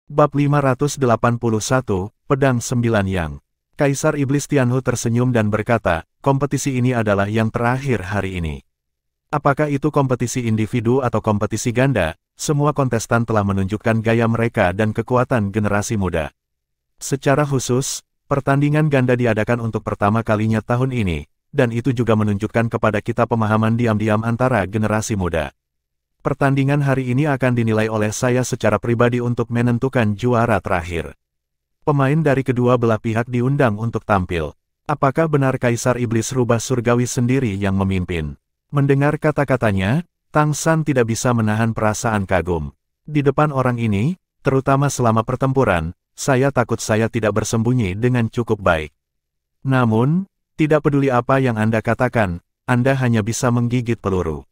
Bab 581, Pedang Sembilan Yang. Kaisar Iblis Tianhu tersenyum dan berkata, kompetisi ini adalah yang terakhir hari ini. Apakah itu kompetisi individu atau kompetisi ganda, semua kontestan telah menunjukkan gaya mereka dan kekuatan generasi muda. Secara khusus, pertandingan ganda diadakan untuk pertama kalinya tahun ini, dan itu juga menunjukkan kepada kita pemahaman diam-diam antara generasi muda. Pertandingan hari ini akan dinilai oleh saya secara pribadi untuk menentukan juara terakhir. Pemain dari kedua belah pihak diundang untuk tampil. Apakah benar Kaisar Iblis Rubah Surgawi sendiri yang memimpin? Mendengar kata-katanya, Tang San tidak bisa menahan perasaan kagum. Di depan orang ini, terutama selama pertempuran, saya takut saya tidak bersembunyi dengan cukup baik. Namun, tidak peduli apa yang Anda katakan, Anda hanya bisa menggigit peluru.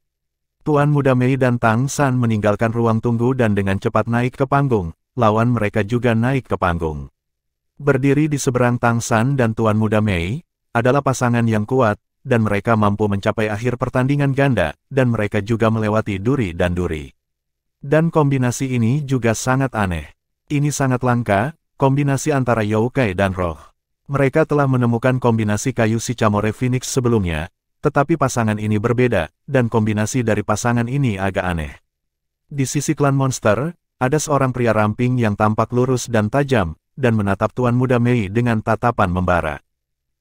Tuan Muda Mei dan Tang San meninggalkan ruang tunggu dan dengan cepat naik ke panggung, lawan mereka juga naik ke panggung. Berdiri di seberang Tang San dan Tuan Muda Mei, adalah pasangan yang kuat, dan mereka mampu mencapai akhir pertandingan ganda, dan mereka juga melewati duri dan duri. Dan kombinasi ini juga sangat aneh. Ini sangat langka, kombinasi antara Youkai dan Roh. Mereka telah menemukan kombinasi kayu Shichamore Phoenix sebelumnya, tetapi pasangan ini berbeda, dan kombinasi dari pasangan ini agak aneh. Di sisi klan monster, ada seorang pria ramping yang tampak lurus dan tajam, dan menatap Tuan Muda Mei dengan tatapan membara.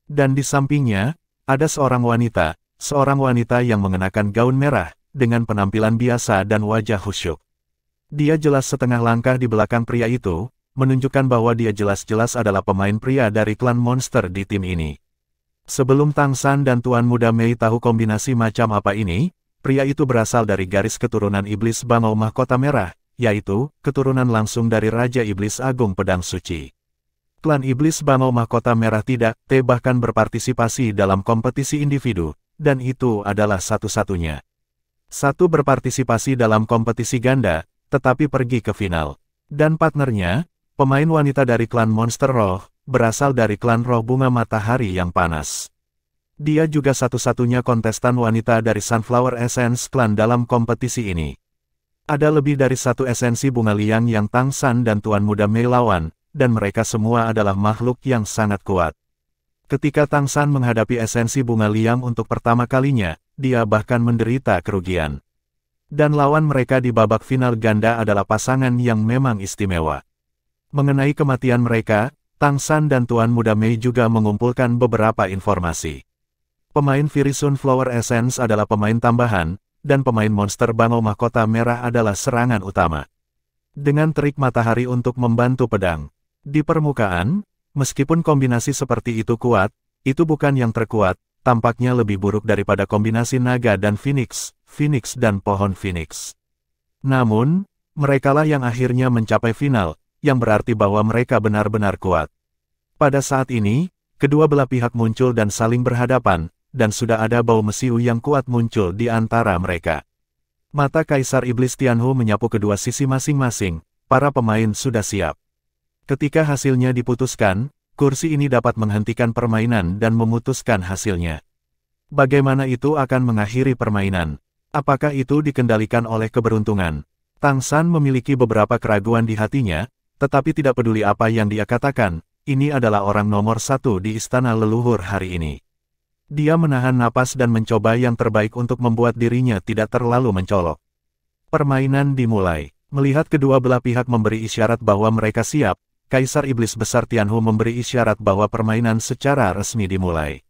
Dan di sampingnya, ada seorang wanita yang mengenakan gaun merah, dengan penampilan biasa dan wajah khusyuk. Dia jelas setengah langkah di belakang pria itu, menunjukkan bahwa dia jelas-jelas adalah pemain pria dari klan monster di tim ini. Sebelum Tang San dan Tuan Muda Mei tahu kombinasi macam apa ini, pria itu berasal dari garis keturunan Iblis Bangau Mahkota Merah, yaitu, keturunan langsung dari Raja Iblis Agung Pedang Suci. Klan Iblis Bangau Mahkota Merah bahkan berpartisipasi dalam kompetisi individu, dan itu adalah satu-satunya. Satu berpartisipasi dalam kompetisi ganda, tetapi pergi ke final. Dan partnernya, pemain wanita dari klan Monster Roh, berasal dari klan Roh Bunga Matahari yang panas. Dia juga satu-satunya kontestan wanita dari Sunflower Essence Clan dalam kompetisi ini. Ada lebih dari satu esensi bunga liang yang Tang San dan Tuan Muda Mei lawan, dan mereka semua adalah makhluk yang sangat kuat. Ketika Tang San menghadapi esensi bunga liang untuk pertama kalinya, dia bahkan menderita kerugian. Dan lawan mereka di babak final ganda adalah pasangan yang memang istimewa. Mengenai kematian mereka, Tang San dan Tuan Muda Mei juga mengumpulkan beberapa informasi. Pemain Fury Sunflower Essence adalah pemain tambahan, dan pemain Monster Bangau Mahkota Merah adalah serangan utama. Dengan trik matahari untuk membantu pedang. Di permukaan, meskipun kombinasi seperti itu kuat, itu bukan yang terkuat, tampaknya lebih buruk daripada kombinasi naga dan Phoenix dan pohon Phoenix. Namun, merekalah yang akhirnya mencapai final, yang berarti bahwa mereka benar-benar kuat. Pada saat ini, kedua belah pihak muncul dan saling berhadapan, dan sudah ada bau mesiu yang kuat muncul di antara mereka. Mata Kaisar Iblis Tianhu menyapu kedua sisi masing-masing, para pemain sudah siap. Ketika hasilnya diputuskan, kursi ini dapat menghentikan permainan dan memutuskan hasilnya. Bagaimana itu akan mengakhiri permainan? Apakah itu dikendalikan oleh keberuntungan? Tang San memiliki beberapa keraguan di hatinya, tetapi tidak peduli apa yang dia katakan, ini adalah orang nomor satu di istana leluhur hari ini. Dia menahan napas dan mencoba yang terbaik untuk membuat dirinya tidak terlalu mencolok. Permainan dimulai. Melihat kedua belah pihak memberi isyarat bahwa mereka siap, Kaisar Iblis Besar Tianhu memberi isyarat bahwa permainan secara resmi dimulai.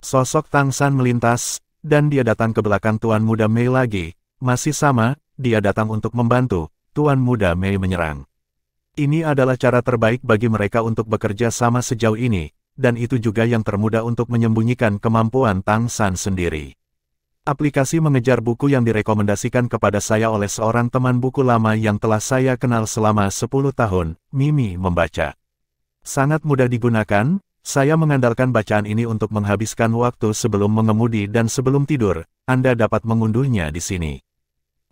Sosok Tang San melintas, dan dia datang ke belakang Tuan Muda Mei lagi. Masih sama, dia datang untuk membantu, Tuan Muda Mei menyerang. Ini adalah cara terbaik bagi mereka untuk bekerja sama sejauh ini, dan itu juga yang termudah untuk menyembunyikan kemampuan Tang San sendiri. Aplikasi mengejar buku yang direkomendasikan kepada saya oleh seorang teman buku lama yang telah saya kenal selama 10 tahun, Mimi membaca. Sangat mudah digunakan, saya mengandalkan bacaan ini untuk menghabiskan waktu sebelum mengemudi dan sebelum tidur, Anda dapat mengunduhnya di sini.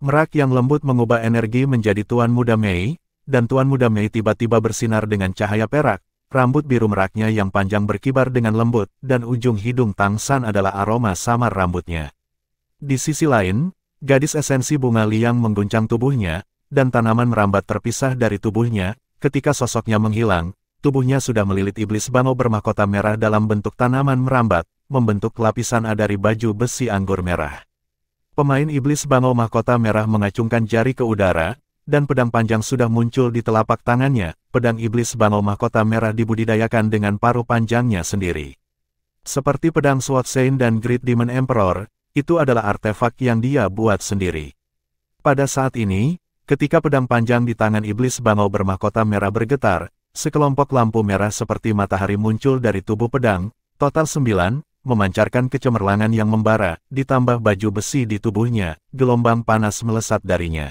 Merak yang lembut mengubah energi menjadi Tuan Muda Mei, dan Tuan Muda Mei tiba-tiba bersinar dengan cahaya perak, rambut biru meraknya yang panjang berkibar dengan lembut, dan ujung hidung Tang San adalah aroma samar rambutnya. Di sisi lain, gadis esensi bunga liang mengguncang tubuhnya, dan tanaman merambat terpisah dari tubuhnya, ketika sosoknya menghilang, tubuhnya sudah melilit iblis bangau bermahkota merah dalam bentuk tanaman merambat, membentuk lapisan dari baju besi anggur merah. Pemain iblis bangau mahkota merah mengacungkan jari ke udara, dan pedang panjang sudah muncul di telapak tangannya. Pedang iblis bangau mahkota merah dibudidayakan dengan paruh panjangnya sendiri. Seperti pedang Sword Saint dan Great Demon Emperor, itu adalah artefak yang dia buat sendiri. Pada saat ini, ketika pedang panjang di tangan iblis bangau bermahkota merah bergetar, sekelompok lampu merah seperti matahari muncul dari tubuh pedang, total 9, memancarkan kecemerlangan yang membara, ditambah baju besi di tubuhnya, gelombang panas melesat darinya.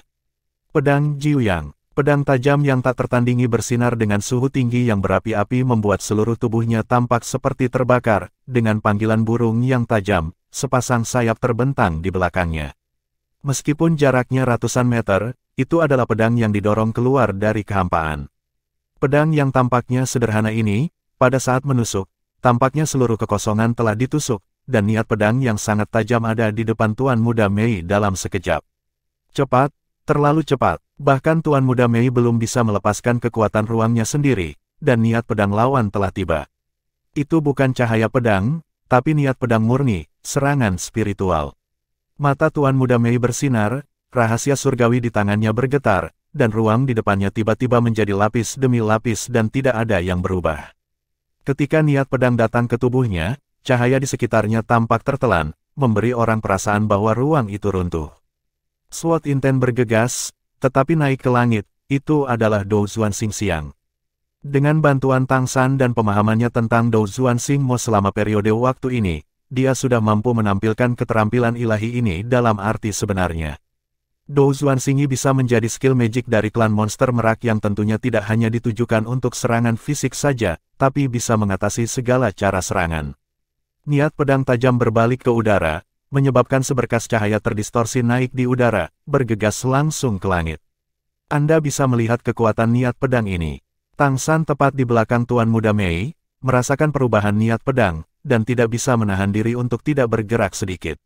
Pedang Jiuyang, pedang tajam yang tak tertandingi bersinar dengan suhu tinggi yang berapi-api membuat seluruh tubuhnya tampak seperti terbakar, dengan panggilan burung yang tajam, sepasang sayap terbentang di belakangnya. Meskipun jaraknya ratusan meter, itu adalah pedang yang didorong keluar dari kehampaan. Pedang yang tampaknya sederhana ini, pada saat menusuk, tampaknya seluruh kekosongan telah ditusuk, dan niat pedang yang sangat tajam ada di depan Tuan Muda Mei dalam sekejap. Cepat, terlalu cepat, bahkan Tuan Muda Mei belum bisa melepaskan kekuatan ruangnya sendiri, dan niat pedang lawan telah tiba. Itu bukan cahaya pedang, tapi niat pedang murni, serangan spiritual. Mata Tuan Muda Mei bersinar, rahasia surgawi di tangannya bergetar, dan ruang di depannya tiba-tiba menjadi lapis demi lapis dan tidak ada yang berubah. Ketika niat pedang datang ke tubuhnya, cahaya di sekitarnya tampak tertelan, memberi orang perasaan bahwa ruang itu runtuh. Sword Inten bergegas, tetapi naik ke langit, itu adalah Dou Xuan Xingxiang. Dengan bantuan Tang San dan pemahamannya tentang Dou Xuan Xingmo selama periode waktu ini, dia sudah mampu menampilkan keterampilan ilahi ini dalam arti sebenarnya. Dou Xuan Xingyi bisa menjadi skill magic dari klan monster merak yang tentunya tidak hanya ditujukan untuk serangan fisik saja, tapi bisa mengatasi segala cara serangan. Niat pedang tajam berbalik ke udara, menyebabkan seberkas cahaya terdistorsi naik di udara, bergegas langsung ke langit. Anda bisa melihat kekuatan niat pedang ini. Tang San tepat di belakang Tuan Muda Mei, merasakan perubahan niat pedang, dan tidak bisa menahan diri untuk tidak bergerak sedikit.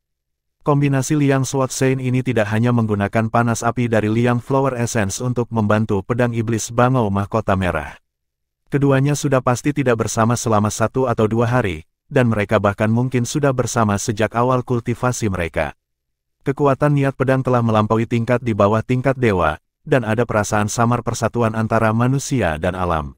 Kombinasi Liang Sword Saint ini tidak hanya menggunakan panas api dari Liang Flower Essence untuk membantu pedang iblis bangau mahkota merah. Keduanya sudah pasti tidak bersama selama 1 atau 2 hari, dan mereka bahkan mungkin sudah bersama sejak awal kultivasi mereka. Kekuatan niat pedang telah melampaui tingkat di bawah tingkat dewa, dan ada perasaan samar persatuan antara manusia dan alam.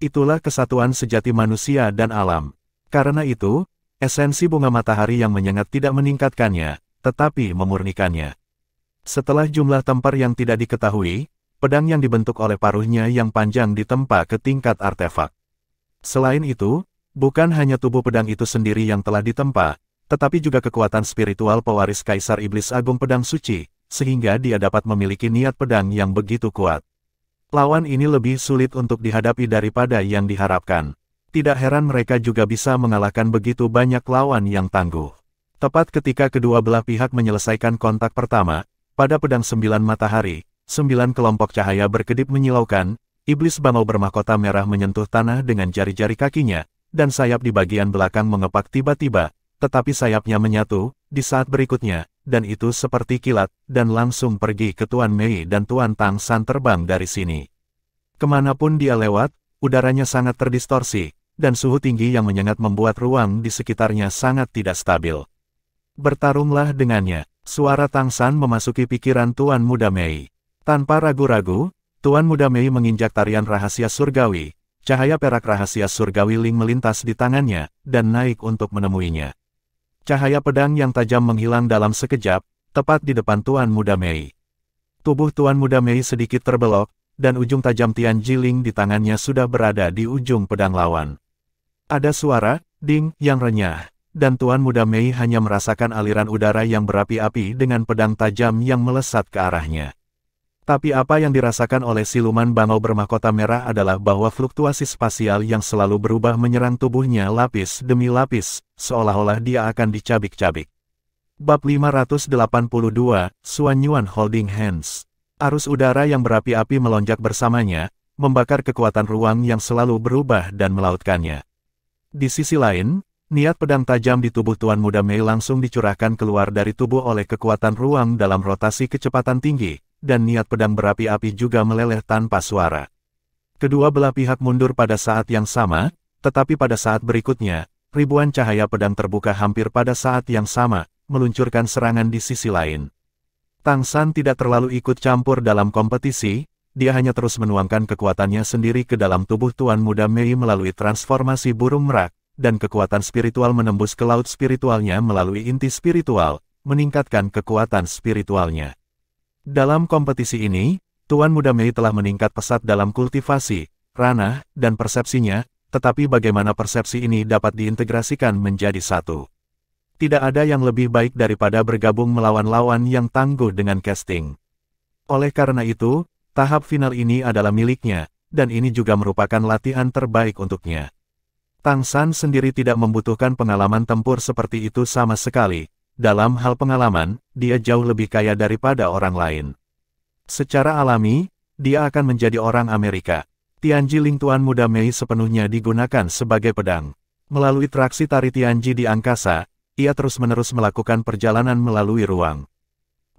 Itulah kesatuan sejati manusia dan alam. Karena itu, esensi bunga matahari yang menyengat tidak meningkatkannya, tetapi memurnikannya. Setelah jumlah tempar yang tidak diketahui, pedang yang dibentuk oleh paruhnya yang panjang ditempa ke tingkat artefak. Selain itu, bukan hanya tubuh pedang itu sendiri yang telah ditempa, tetapi juga kekuatan spiritual pewaris Kaisar Iblis Agung Pedang Suci, sehingga dia dapat memiliki niat pedang yang begitu kuat. Lawan ini lebih sulit untuk dihadapi daripada yang diharapkan. Tidak heran mereka juga bisa mengalahkan begitu banyak lawan yang tangguh. Tepat ketika kedua belah pihak menyelesaikan kontak pertama, pada pedang 9 matahari, 9 kelompok cahaya berkedip menyilaukan, iblis bangau bermahkota merah menyentuh tanah dengan jari-jari kakinya, dan sayap di bagian belakang mengepak tiba-tiba, tetapi sayapnya menyatu, di saat berikutnya, dan itu seperti kilat, dan langsung pergi ke Tuan Mei dan Tuan Tang San terbang dari sini. Kemanapun dia lewat, udaranya sangat terdistorsi, dan suhu tinggi yang menyengat membuat ruang di sekitarnya sangat tidak stabil. Bertarunglah dengannya, suara Tang San memasuki pikiran Tuan Muda Mei. Tanpa ragu-ragu, Tuan Muda Mei menginjak tarian rahasia surgawi, cahaya perak rahasia surgawi Ling melintas di tangannya, dan naik untuk menemuinya. Cahaya pedang yang tajam menghilang dalam sekejap, tepat di depan Tuan Muda Mei. Tubuh Tuan Muda Mei sedikit terbelok, dan ujung tajam Tian Jiling di tangannya sudah berada di ujung pedang lawan. Ada suara, ding, yang renyah, dan Tuan Muda Mei hanya merasakan aliran udara yang berapi-api dengan pedang tajam yang melesat ke arahnya. Tapi apa yang dirasakan oleh siluman bangau bermahkota merah adalah bahwa fluktuasi spasial yang selalu berubah menyerang tubuhnya lapis demi lapis, seolah-olah dia akan dicabik-cabik. Bab 582, Xuan Yuan Holding Hands. Arus udara yang berapi-api melonjak bersamanya, membakar kekuatan ruang yang selalu berubah dan melautkannya. Di sisi lain, niat pedang tajam di tubuh Tuan Muda Mei langsung dicurahkan keluar dari tubuh oleh kekuatan ruang dalam rotasi kecepatan tinggi, dan niat pedang berapi-api juga meleleh tanpa suara. Kedua belah pihak mundur pada saat yang sama, tetapi pada saat berikutnya, ribuan cahaya pedang terbuka hampir pada saat yang sama, meluncurkan serangan di sisi lain. Tang San tidak terlalu ikut campur dalam kompetisi, dia hanya terus menuangkan kekuatannya sendiri ke dalam tubuh Tuan Muda Mei melalui transformasi burung merak, dan kekuatan spiritual menembus ke laut spiritualnya melalui inti spiritual, meningkatkan kekuatan spiritualnya. Dalam kompetisi ini, Tuan Muda Mei telah meningkat pesat dalam kultivasi, ranah, dan persepsinya, tetapi bagaimana persepsi ini dapat diintegrasikan menjadi satu? Tidak ada yang lebih baik daripada bergabung melawan lawan yang tangguh dengan casting. Oleh karena itu, tahap final ini adalah miliknya, dan ini juga merupakan latihan terbaik untuknya. Tang San sendiri tidak membutuhkan pengalaman tempur seperti itu sama sekali. Dalam hal pengalaman, dia jauh lebih kaya daripada orang lain. Secara alami, dia akan menjadi orang Amerika. Tianji Ling Tuan Muda Mei sepenuhnya digunakan sebagai pedang. Melalui traksi tari Tianji di angkasa, ia terus-menerus melakukan perjalanan melalui ruang.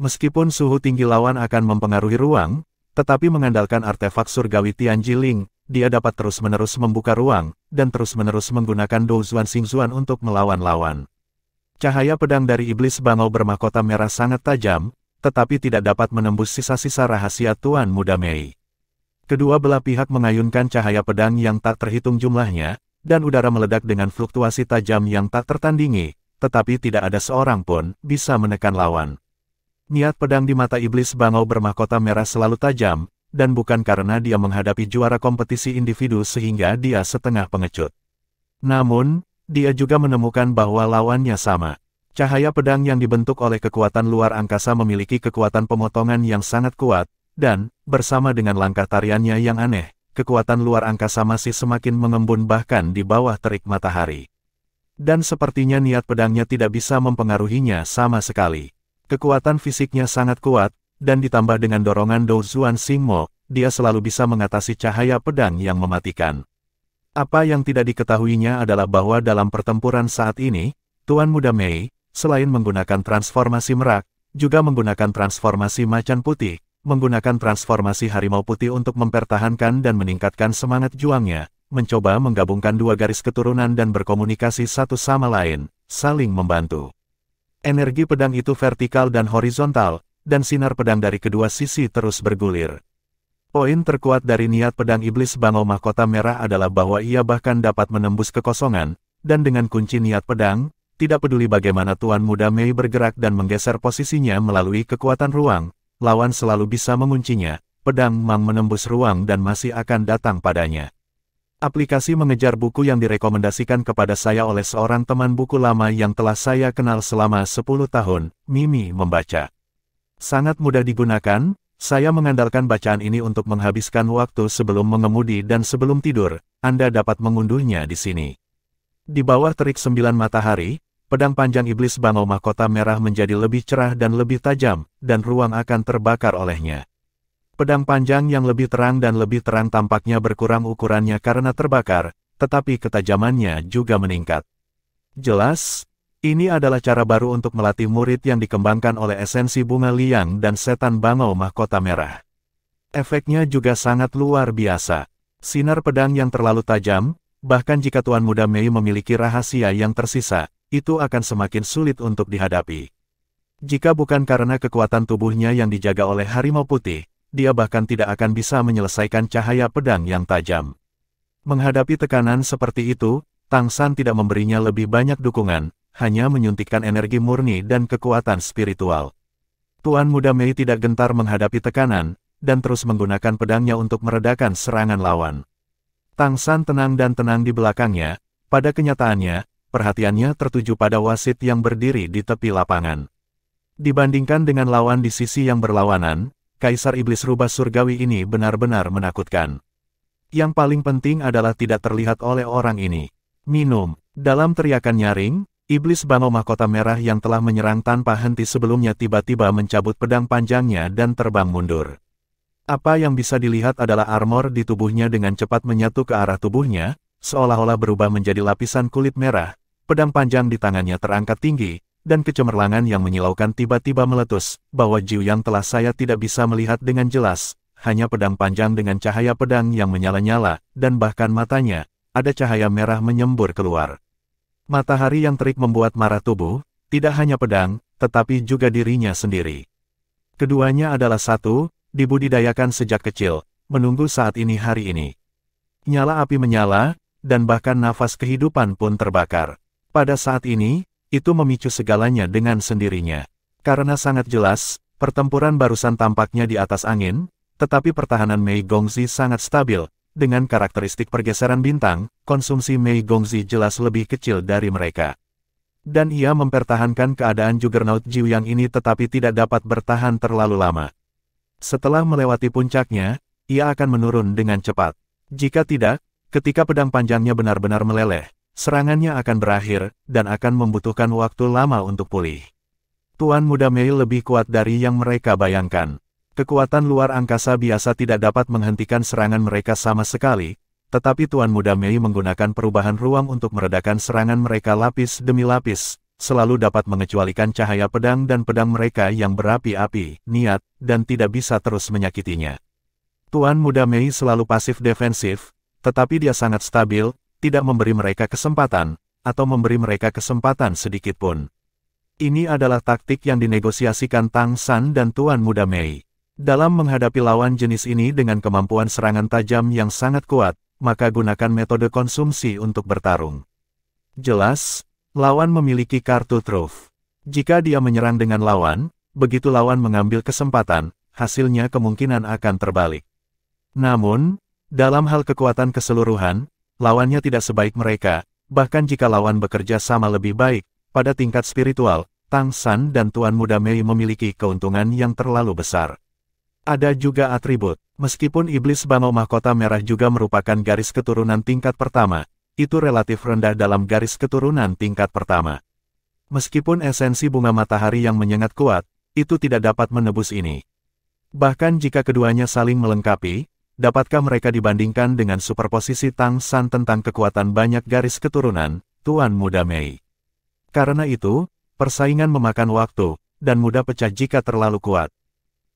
Meskipun suhu tinggi lawan akan mempengaruhi ruang, tetapi mengandalkan artefak surgawi Tianji Ling, dia dapat terus-menerus membuka ruang, dan terus-menerus menggunakan Douzuan Xingzuan untuk melawan lawan. Cahaya pedang dari iblis bangau bermahkota merah sangat tajam, tetapi tidak dapat menembus sisa-sisa rahasia Tuan Muda Mei. Kedua belah pihak mengayunkan cahaya pedang yang tak terhitung jumlahnya, dan udara meledak dengan fluktuasi tajam yang tak tertandingi, tetapi tidak ada seorang pun bisa menekan lawan. Niat pedang di mata iblis bangau bermahkota merah selalu tajam, dan bukan karena dia menghadapi juara kompetisi individu sehingga dia setengah pengecut. Namun, dia juga menemukan bahwa lawannya sama. Cahaya pedang yang dibentuk oleh kekuatan luar angkasa memiliki kekuatan pemotongan yang sangat kuat, dan, bersama dengan langkah tariannya yang aneh, kekuatan luar angkasa masih semakin mengembun bahkan di bawah terik matahari. Dan sepertinya niat pedangnya tidak bisa mempengaruhinya sama sekali. Kekuatan fisiknya sangat kuat, dan ditambah dengan dorongan Douzuan Xingmo, dia selalu bisa mengatasi cahaya pedang yang mematikan. Apa yang tidak diketahuinya adalah bahwa dalam pertempuran saat ini, Tuan Muda Mei, selain menggunakan transformasi merak, juga menggunakan transformasi macan putih, menggunakan transformasi harimau putih untuk mempertahankan dan meningkatkan semangat juangnya, mencoba menggabungkan dua garis keturunan dan berkomunikasi satu sama lain, saling membantu. Energi pedang itu vertikal dan horizontal, dan sinar pedang dari kedua sisi terus bergulir. Poin terkuat dari niat pedang iblis bangau mahkota merah adalah bahwa ia bahkan dapat menembus kekosongan, dan dengan kunci niat pedang, tidak peduli bagaimana Tuan Muda Mei bergerak dan menggeser posisinya melalui kekuatan ruang, lawan selalu bisa menguncinya, pedang Mang menembus ruang dan masih akan datang padanya. Aplikasi mengejar buku yang direkomendasikan kepada saya oleh seorang teman buku lama yang telah saya kenal selama 10 tahun, Mimi membaca. Sangat mudah digunakan, saya mengandalkan bacaan ini untuk menghabiskan waktu sebelum mengemudi dan sebelum tidur, Anda dapat mengunduhnya di sini. Di bawah terik 9 matahari, pedang panjang iblis bangau mahkota merah menjadi lebih cerah dan lebih tajam, dan ruang akan terbakar olehnya. Pedang panjang yang lebih terang dan lebih terang tampaknya berkurang ukurannya karena terbakar, tetapi ketajamannya juga meningkat. Jelas, ini adalah cara baru untuk melatih murid yang dikembangkan oleh esensi bunga liang dan setan bangau mahkota merah. Efeknya juga sangat luar biasa. Sinar pedang yang terlalu tajam, bahkan jika Tuan Muda Mei memiliki rahasia yang tersisa, itu akan semakin sulit untuk dihadapi. Jika bukan karena kekuatan tubuhnya yang dijaga oleh harimau putih, dia bahkan tidak akan bisa menyelesaikan cahaya pedang yang tajam. Menghadapi tekanan seperti itu, Tang San tidak memberinya lebih banyak dukungan, hanya menyuntikkan energi murni dan kekuatan spiritual. Tuan Muda Mei tidak gentar menghadapi tekanan, dan terus menggunakan pedangnya untuk meredakan serangan lawan. Tang San tenang dan tenang di belakangnya, pada kenyataannya, perhatiannya tertuju pada wasit yang berdiri di tepi lapangan. Dibandingkan dengan lawan di sisi yang berlawanan, Kaisar Iblis Rubah Surgawi ini benar-benar menakutkan. Yang paling penting adalah tidak terlihat oleh orang ini. Minum. Dalam teriakan nyaring, Iblis Bangau Mahkota Merah yang telah menyerang tanpa henti sebelumnya tiba-tiba mencabut pedang panjangnya dan terbang mundur. Apa yang bisa dilihat adalah armor di tubuhnya dengan cepat menyatu ke arah tubuhnya, seolah-olah berubah menjadi lapisan kulit merah. Pedang panjang di tangannya terangkat tinggi, dan kecemerlangan yang menyilaukan tiba-tiba meletus, bahwa Jiu yang telah saya tidak bisa melihat dengan jelas, hanya pedang panjang dengan cahaya pedang yang menyala-nyala, dan bahkan matanya, ada cahaya merah menyembur keluar. Matahari yang terik membuat marah tubuh, tidak hanya pedang, tetapi juga dirinya sendiri. Keduanya adalah satu, dibudidayakan sejak kecil, menunggu saat ini hari ini. Nyala api menyala, dan bahkan nafas kehidupan pun terbakar. Pada saat ini, itu memicu segalanya dengan sendirinya. Karena sangat jelas, pertempuran barusan tampaknya di atas angin, tetapi pertahanan Mei Gongzi sangat stabil. Dengan karakteristik pergeseran bintang, konsumsi Mei Gongzi jelas lebih kecil dari mereka. Dan ia mempertahankan keadaan Juggernaut Jiuyang ini tetapi tidak dapat bertahan terlalu lama. Setelah melewati puncaknya, ia akan menurun dengan cepat. Jika tidak, ketika pedang panjangnya benar-benar meleleh, serangannya akan berakhir, dan akan membutuhkan waktu lama untuk pulih. Tuan Muda Mei lebih kuat dari yang mereka bayangkan. Kekuatan luar angkasa biasa tidak dapat menghentikan serangan mereka sama sekali, tetapi Tuan Muda Mei menggunakan perubahan ruang untuk meredakan serangan mereka lapis demi lapis, selalu dapat mengecualikan cahaya pedang dan pedang mereka yang berapi-api, niat, dan tidak bisa terus menyakitinya. Tuan Muda Mei selalu pasif defensif, tetapi dia sangat stabil, tidak memberi mereka kesempatan, atau memberi mereka kesempatan sedikit pun. Ini adalah taktik yang dinegosiasikan Tang San dan Tuan Muda Mei. Dalam menghadapi lawan jenis ini dengan kemampuan serangan tajam yang sangat kuat, maka gunakan metode konsumsi untuk bertarung. Jelas, lawan memiliki kartu truf. Jika dia menyerang dengan lawan, begitu lawan mengambil kesempatan, hasilnya kemungkinan akan terbalik. Namun, dalam hal kekuatan keseluruhan, lawannya tidak sebaik mereka, bahkan jika lawan bekerja sama lebih baik, pada tingkat spiritual, Tang San dan Tuan Muda Mei memiliki keuntungan yang terlalu besar. Ada juga atribut, meskipun iblis bangau mahkota merah juga merupakan garis keturunan tingkat pertama, itu relatif rendah dalam garis keturunan tingkat pertama. Meskipun esensi bunga matahari yang menyengat kuat, itu tidak dapat menebus ini. Bahkan jika keduanya saling melengkapi, dapatkah mereka dibandingkan dengan superposisi Tang San tentang kekuatan banyak garis keturunan, Tuan Muda Mei? Karena itu, persaingan memakan waktu, dan mudah pecah jika terlalu kuat.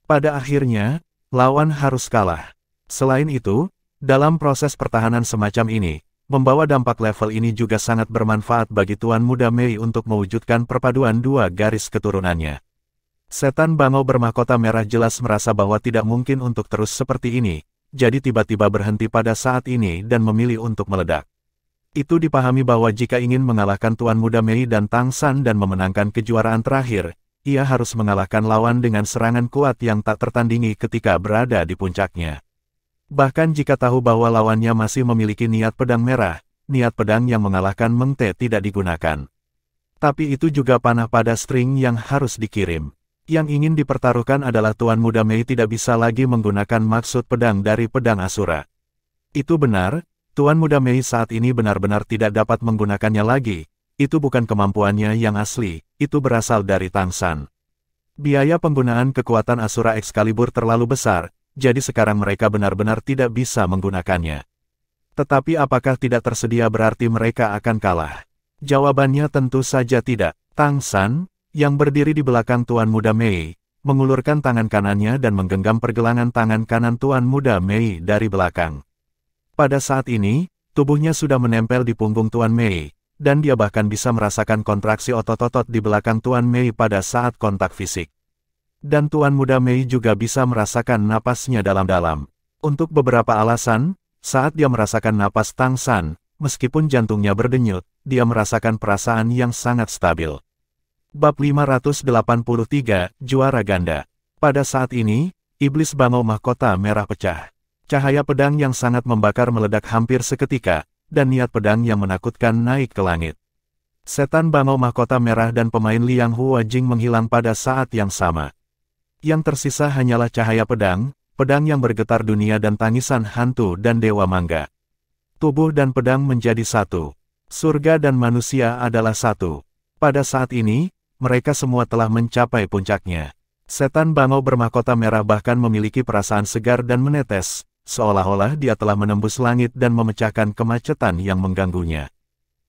Pada akhirnya, lawan harus kalah. Selain itu, dalam proses pertahanan semacam ini, membawa dampak level ini juga sangat bermanfaat bagi Tuan Muda Mei untuk mewujudkan perpaduan dua garis keturunannya. Setan bangau bermahkota merah jelas merasa bahwa tidak mungkin untuk terus seperti ini, jadi tiba-tiba berhenti pada saat ini dan memilih untuk meledak. Itu dipahami bahwa jika ingin mengalahkan Tuan Muda Mei dan Tang San dan memenangkan kejuaraan terakhir, ia harus mengalahkan lawan dengan serangan kuat yang tak tertandingi ketika berada di puncaknya. Bahkan jika tahu bahwa lawannya masih memiliki niat pedang merah, niat pedang yang mengalahkan Meng Te tidak digunakan. Tapi itu juga panah pada string yang harus dikirim. Yang ingin dipertaruhkan adalah Tuan Muda Mei tidak bisa lagi menggunakan maksud pedang dari pedang Asura. Itu benar, Tuan Muda Mei saat ini benar-benar tidak dapat menggunakannya lagi. Itu bukan kemampuannya yang asli, itu berasal dari Tang San. Biaya penggunaan kekuatan Asura Excalibur terlalu besar, jadi sekarang mereka benar-benar tidak bisa menggunakannya. Tetapi apakah tidak tersedia berarti mereka akan kalah? Jawabannya tentu saja tidak. Tang San, yang berdiri di belakang Tuan Muda Mei, mengulurkan tangan kanannya dan menggenggam pergelangan tangan kanan Tuan Muda Mei dari belakang. Pada saat ini, tubuhnya sudah menempel di punggung Tuan Mei, dan dia bahkan bisa merasakan kontraksi otot-otot di belakang Tuan Mei pada saat kontak fisik. Dan Tuan Muda Mei juga bisa merasakan napasnya dalam-dalam. Untuk beberapa alasan, saat dia merasakan napas Tang San, meskipun jantungnya berdenyut, dia merasakan perasaan yang sangat stabil. Bab 583, Juara Ganda. Pada saat ini, iblis bangau mahkota merah pecah. Cahaya pedang yang sangat membakar meledak hampir seketika, dan niat pedang yang menakutkan naik ke langit. Setan bangau mahkota merah dan pemain Liang Hua Jing menghilang pada saat yang sama. Yang tersisa hanyalah cahaya pedang, pedang yang bergetar dunia dan tangisan hantu dan dewa mangga. Tubuh dan pedang menjadi satu. Surga dan manusia adalah satu. Pada saat ini, mereka semua telah mencapai puncaknya. Setan bangau bermahkota merah bahkan memiliki perasaan segar dan menetes, seolah-olah dia telah menembus langit dan memecahkan kemacetan yang mengganggunya.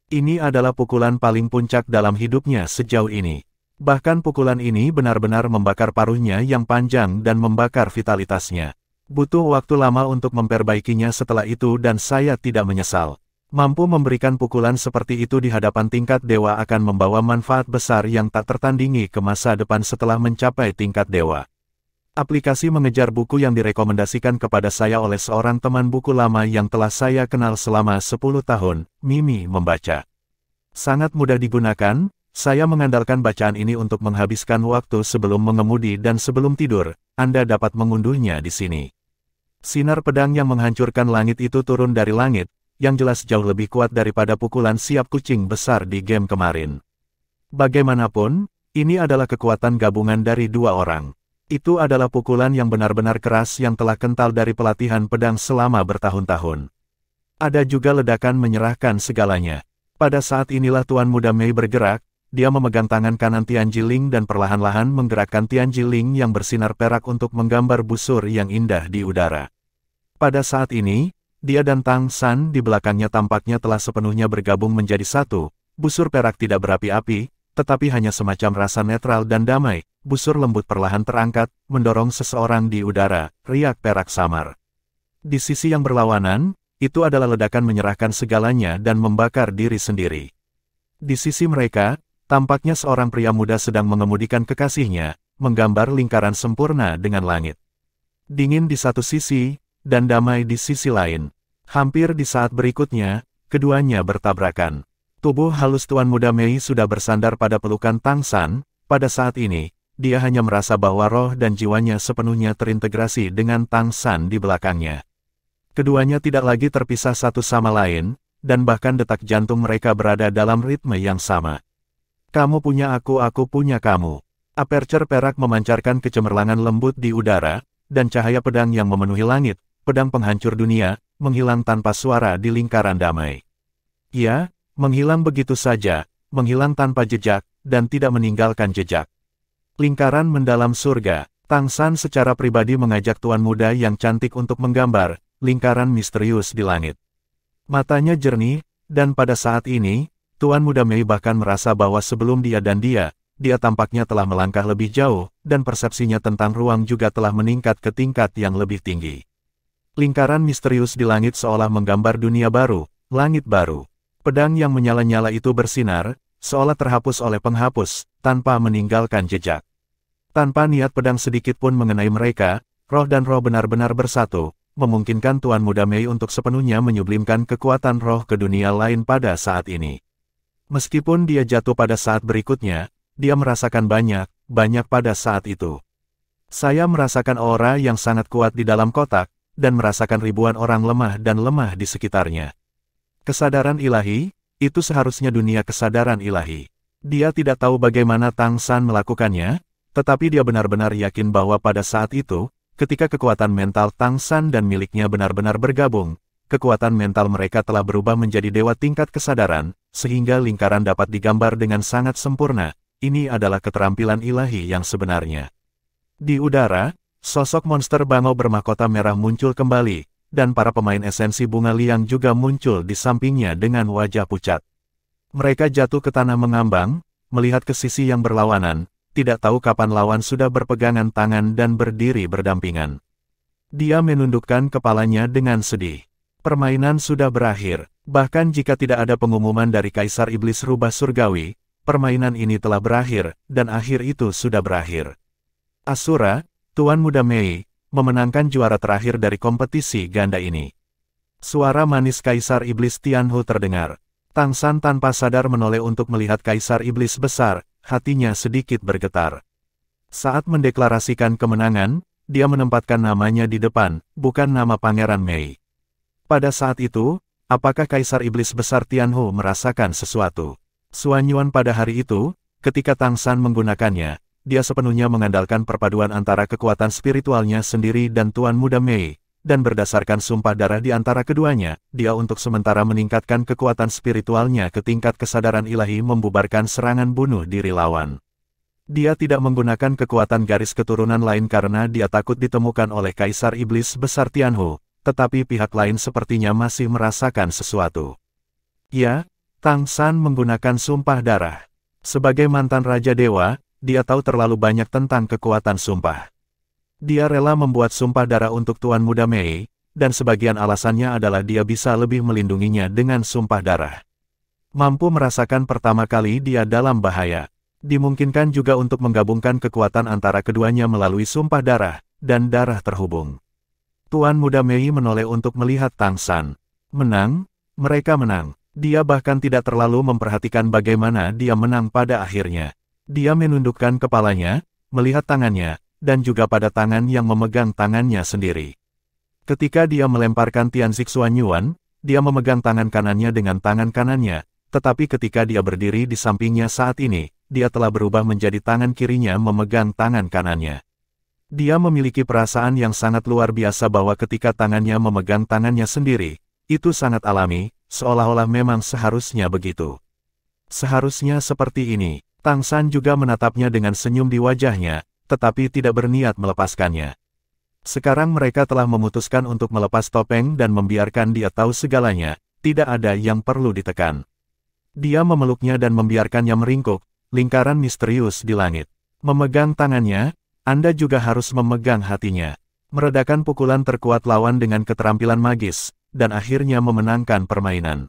Ini adalah pukulan paling puncak dalam hidupnya sejauh ini. Bahkan pukulan ini benar-benar membakar paruhnya yang panjang dan membakar vitalitasnya. Butuh waktu lama untuk memperbaikinya setelah itu dan saya tidak menyesal. Mampu memberikan pukulan seperti itu di hadapan tingkat dewa akan membawa manfaat besar yang tak tertandingi ke masa depan setelah mencapai tingkat dewa. Aplikasi mengejar buku yang direkomendasikan kepada saya oleh seorang teman buku lama yang telah saya kenal selama 10 tahun, Mimi membaca. Sangat mudah digunakan, saya mengandalkan bacaan ini untuk menghabiskan waktu sebelum mengemudi dan sebelum tidur. Anda dapat mengunduhnya di sini. Sinar pedang yang menghancurkan langit itu turun dari langit, yang jelas jauh lebih kuat daripada pukulan siap kucing besar di game kemarin. Bagaimanapun, ini adalah kekuatan gabungan dari dua orang. Itu adalah pukulan yang benar-benar keras yang telah kental dari pelatihan pedang selama bertahun-tahun. Ada juga ledakan menyerahkan segalanya. Pada saat inilah Tuan Muda Mei bergerak, dia memegang tangan kanan Tian Jiling dan perlahan-lahan menggerakkan Tian Jiling yang bersinar perak untuk menggambar busur yang indah di udara. Pada saat ini, dia dan Tang San di belakangnya tampaknya telah sepenuhnya bergabung menjadi satu. Busur perak tidak berapi-api, tetapi hanya semacam rasa netral dan damai. Busur lembut perlahan terangkat, mendorong seseorang di udara, riak perak samar. Di sisi yang berlawanan, itu adalah ledakan menyerahkan segalanya dan membakar diri sendiri. Di sisi mereka, tampaknya seorang pria muda sedang mengemudikan kekasihnya, menggambar lingkaran sempurna dengan langit. Dingin di satu sisi, dan damai di sisi lain. Hampir di saat berikutnya, keduanya bertabrakan. Tubuh halus Tuan Muda Mei sudah bersandar pada pelukan Tang San. Pada saat ini, dia hanya merasa bahwa roh dan jiwanya sepenuhnya terintegrasi dengan Tang San di belakangnya. Keduanya tidak lagi terpisah satu sama lain, dan bahkan detak jantung mereka berada dalam ritme yang sama. Kamu punya aku punya kamu. Aperture perak memancarkan kecemerlangan lembut di udara, dan cahaya pedang yang memenuhi langit. Pedang penghancur dunia, menghilang tanpa suara di lingkaran damai. Ya, menghilang begitu saja, menghilang tanpa jejak, dan tidak meninggalkan jejak. Lingkaran mendalam surga, Tang San secara pribadi mengajak Tuan Muda yang cantik untuk menggambar, lingkaran misterius di langit. Matanya jernih, dan pada saat ini, Tuan Muda Mei bahkan merasa bahwa sebelum dia tampaknya telah melangkah lebih jauh, dan persepsinya tentang ruang juga telah meningkat ke tingkat yang lebih tinggi. Lingkaran misterius di langit seolah menggambar dunia baru, langit baru. Pedang yang menyala-nyala itu bersinar, seolah terhapus oleh penghapus, tanpa meninggalkan jejak. Tanpa niat pedang sedikit pun mengenai mereka, roh dan roh benar-benar bersatu, memungkinkan Tuan Muda Mei untuk sepenuhnya menyublimkan kekuatan roh ke dunia lain pada saat ini. Meskipun dia jatuh pada saat berikutnya, dia merasakan banyak pada saat itu. Saya merasakan aura yang sangat kuat di dalam kotak, dan merasakan ribuan orang lemah di sekitarnya. Kesadaran ilahi, itu seharusnya dunia kesadaran ilahi. Dia tidak tahu bagaimana Tang San melakukannya, tetapi dia benar-benar yakin bahwa pada saat itu, ketika kekuatan mental Tang San dan miliknya benar-benar bergabung, kekuatan mental mereka telah berubah menjadi dewa tingkat kesadaran, sehingga lingkaran dapat digambar dengan sangat sempurna. Ini adalah keterampilan ilahi yang sebenarnya. Di udara, sosok monster bangau bermahkota merah muncul kembali, dan para pemain esensi bunga liang juga muncul di sampingnya dengan wajah pucat. Mereka jatuh ke tanah mengambang, melihat ke sisi yang berlawanan, tidak tahu kapan lawan sudah berpegangan tangan dan berdiri berdampingan. Dia menundukkan kepalanya dengan sedih. Permainan sudah berakhir, bahkan jika tidak ada pengumuman dari Kaisar Iblis Rubah Surgawi, permainan ini telah berakhir, dan akhir itu sudah berakhir. Asura, Tuan Muda Mei, memenangkan juara terakhir dari kompetisi ganda ini. Suara manis Kaisar Iblis Tianhu terdengar. Tang San tanpa sadar menoleh untuk melihat Kaisar Iblis besar, hatinya sedikit bergetar. Saat mendeklarasikan kemenangan, dia menempatkan namanya di depan, bukan nama Pangeran Mei. Pada saat itu, apakah Kaisar Iblis besar Tianhu merasakan sesuatu? Xuan Yuan pada hari itu, ketika Tang San menggunakannya, dia sepenuhnya mengandalkan perpaduan antara kekuatan spiritualnya sendiri dan Tuan Muda Mei, dan berdasarkan sumpah darah di antara keduanya, dia untuk sementara meningkatkan kekuatan spiritualnya ke tingkat kesadaran ilahi membubarkan serangan bunuh diri lawan. Dia tidak menggunakan kekuatan garis keturunan lain karena dia takut ditemukan oleh Kaisar Iblis besar Tianhu, tetapi pihak lain sepertinya masih merasakan sesuatu. Ya, Tang San menggunakan sumpah darah. Sebagai mantan Raja Dewa, dia tahu terlalu banyak tentang kekuatan sumpah. Dia rela membuat sumpah darah untuk Tuan Muda Mei, dan sebagian alasannya adalah dia bisa lebih melindunginya dengan sumpah darah. Mampu merasakan pertama kali dia dalam bahaya. Dimungkinkan juga untuk menggabungkan kekuatan antara keduanya melalui sumpah darah, dan darah terhubung. Tuan Muda Mei menoleh untuk melihat Tang San. Menang? Mereka menang. Dia bahkan tidak terlalu memperhatikan bagaimana dia menang pada akhirnya. Dia menundukkan kepalanya, melihat tangannya, dan juga pada tangan yang memegang tangannya sendiri. Ketika dia melemparkan Tian Zixuan Yuan, dia memegang tangan kanannya dengan tangan kanannya, tetapi ketika dia berdiri di sampingnya saat ini, dia telah berubah menjadi tangan kirinya memegang tangan kanannya. Dia memiliki perasaan yang sangat luar biasa bahwa ketika tangannya memegang tangannya sendiri, itu sangat alami, seolah-olah memang seharusnya begitu. Seharusnya seperti ini. Tang San juga menatapnya dengan senyum di wajahnya, tetapi tidak berniat melepaskannya. Sekarang mereka telah memutuskan untuk melepas topeng dan membiarkan dia tahu segalanya, tidak ada yang perlu ditekan. Dia memeluknya dan membiarkannya meringkuk, lingkaran misterius di langit. Memegang tangannya, Anda juga harus memegang hatinya. Meredakan pukulan terkuat lawan dengan keterampilan magis, dan akhirnya memenangkan permainan.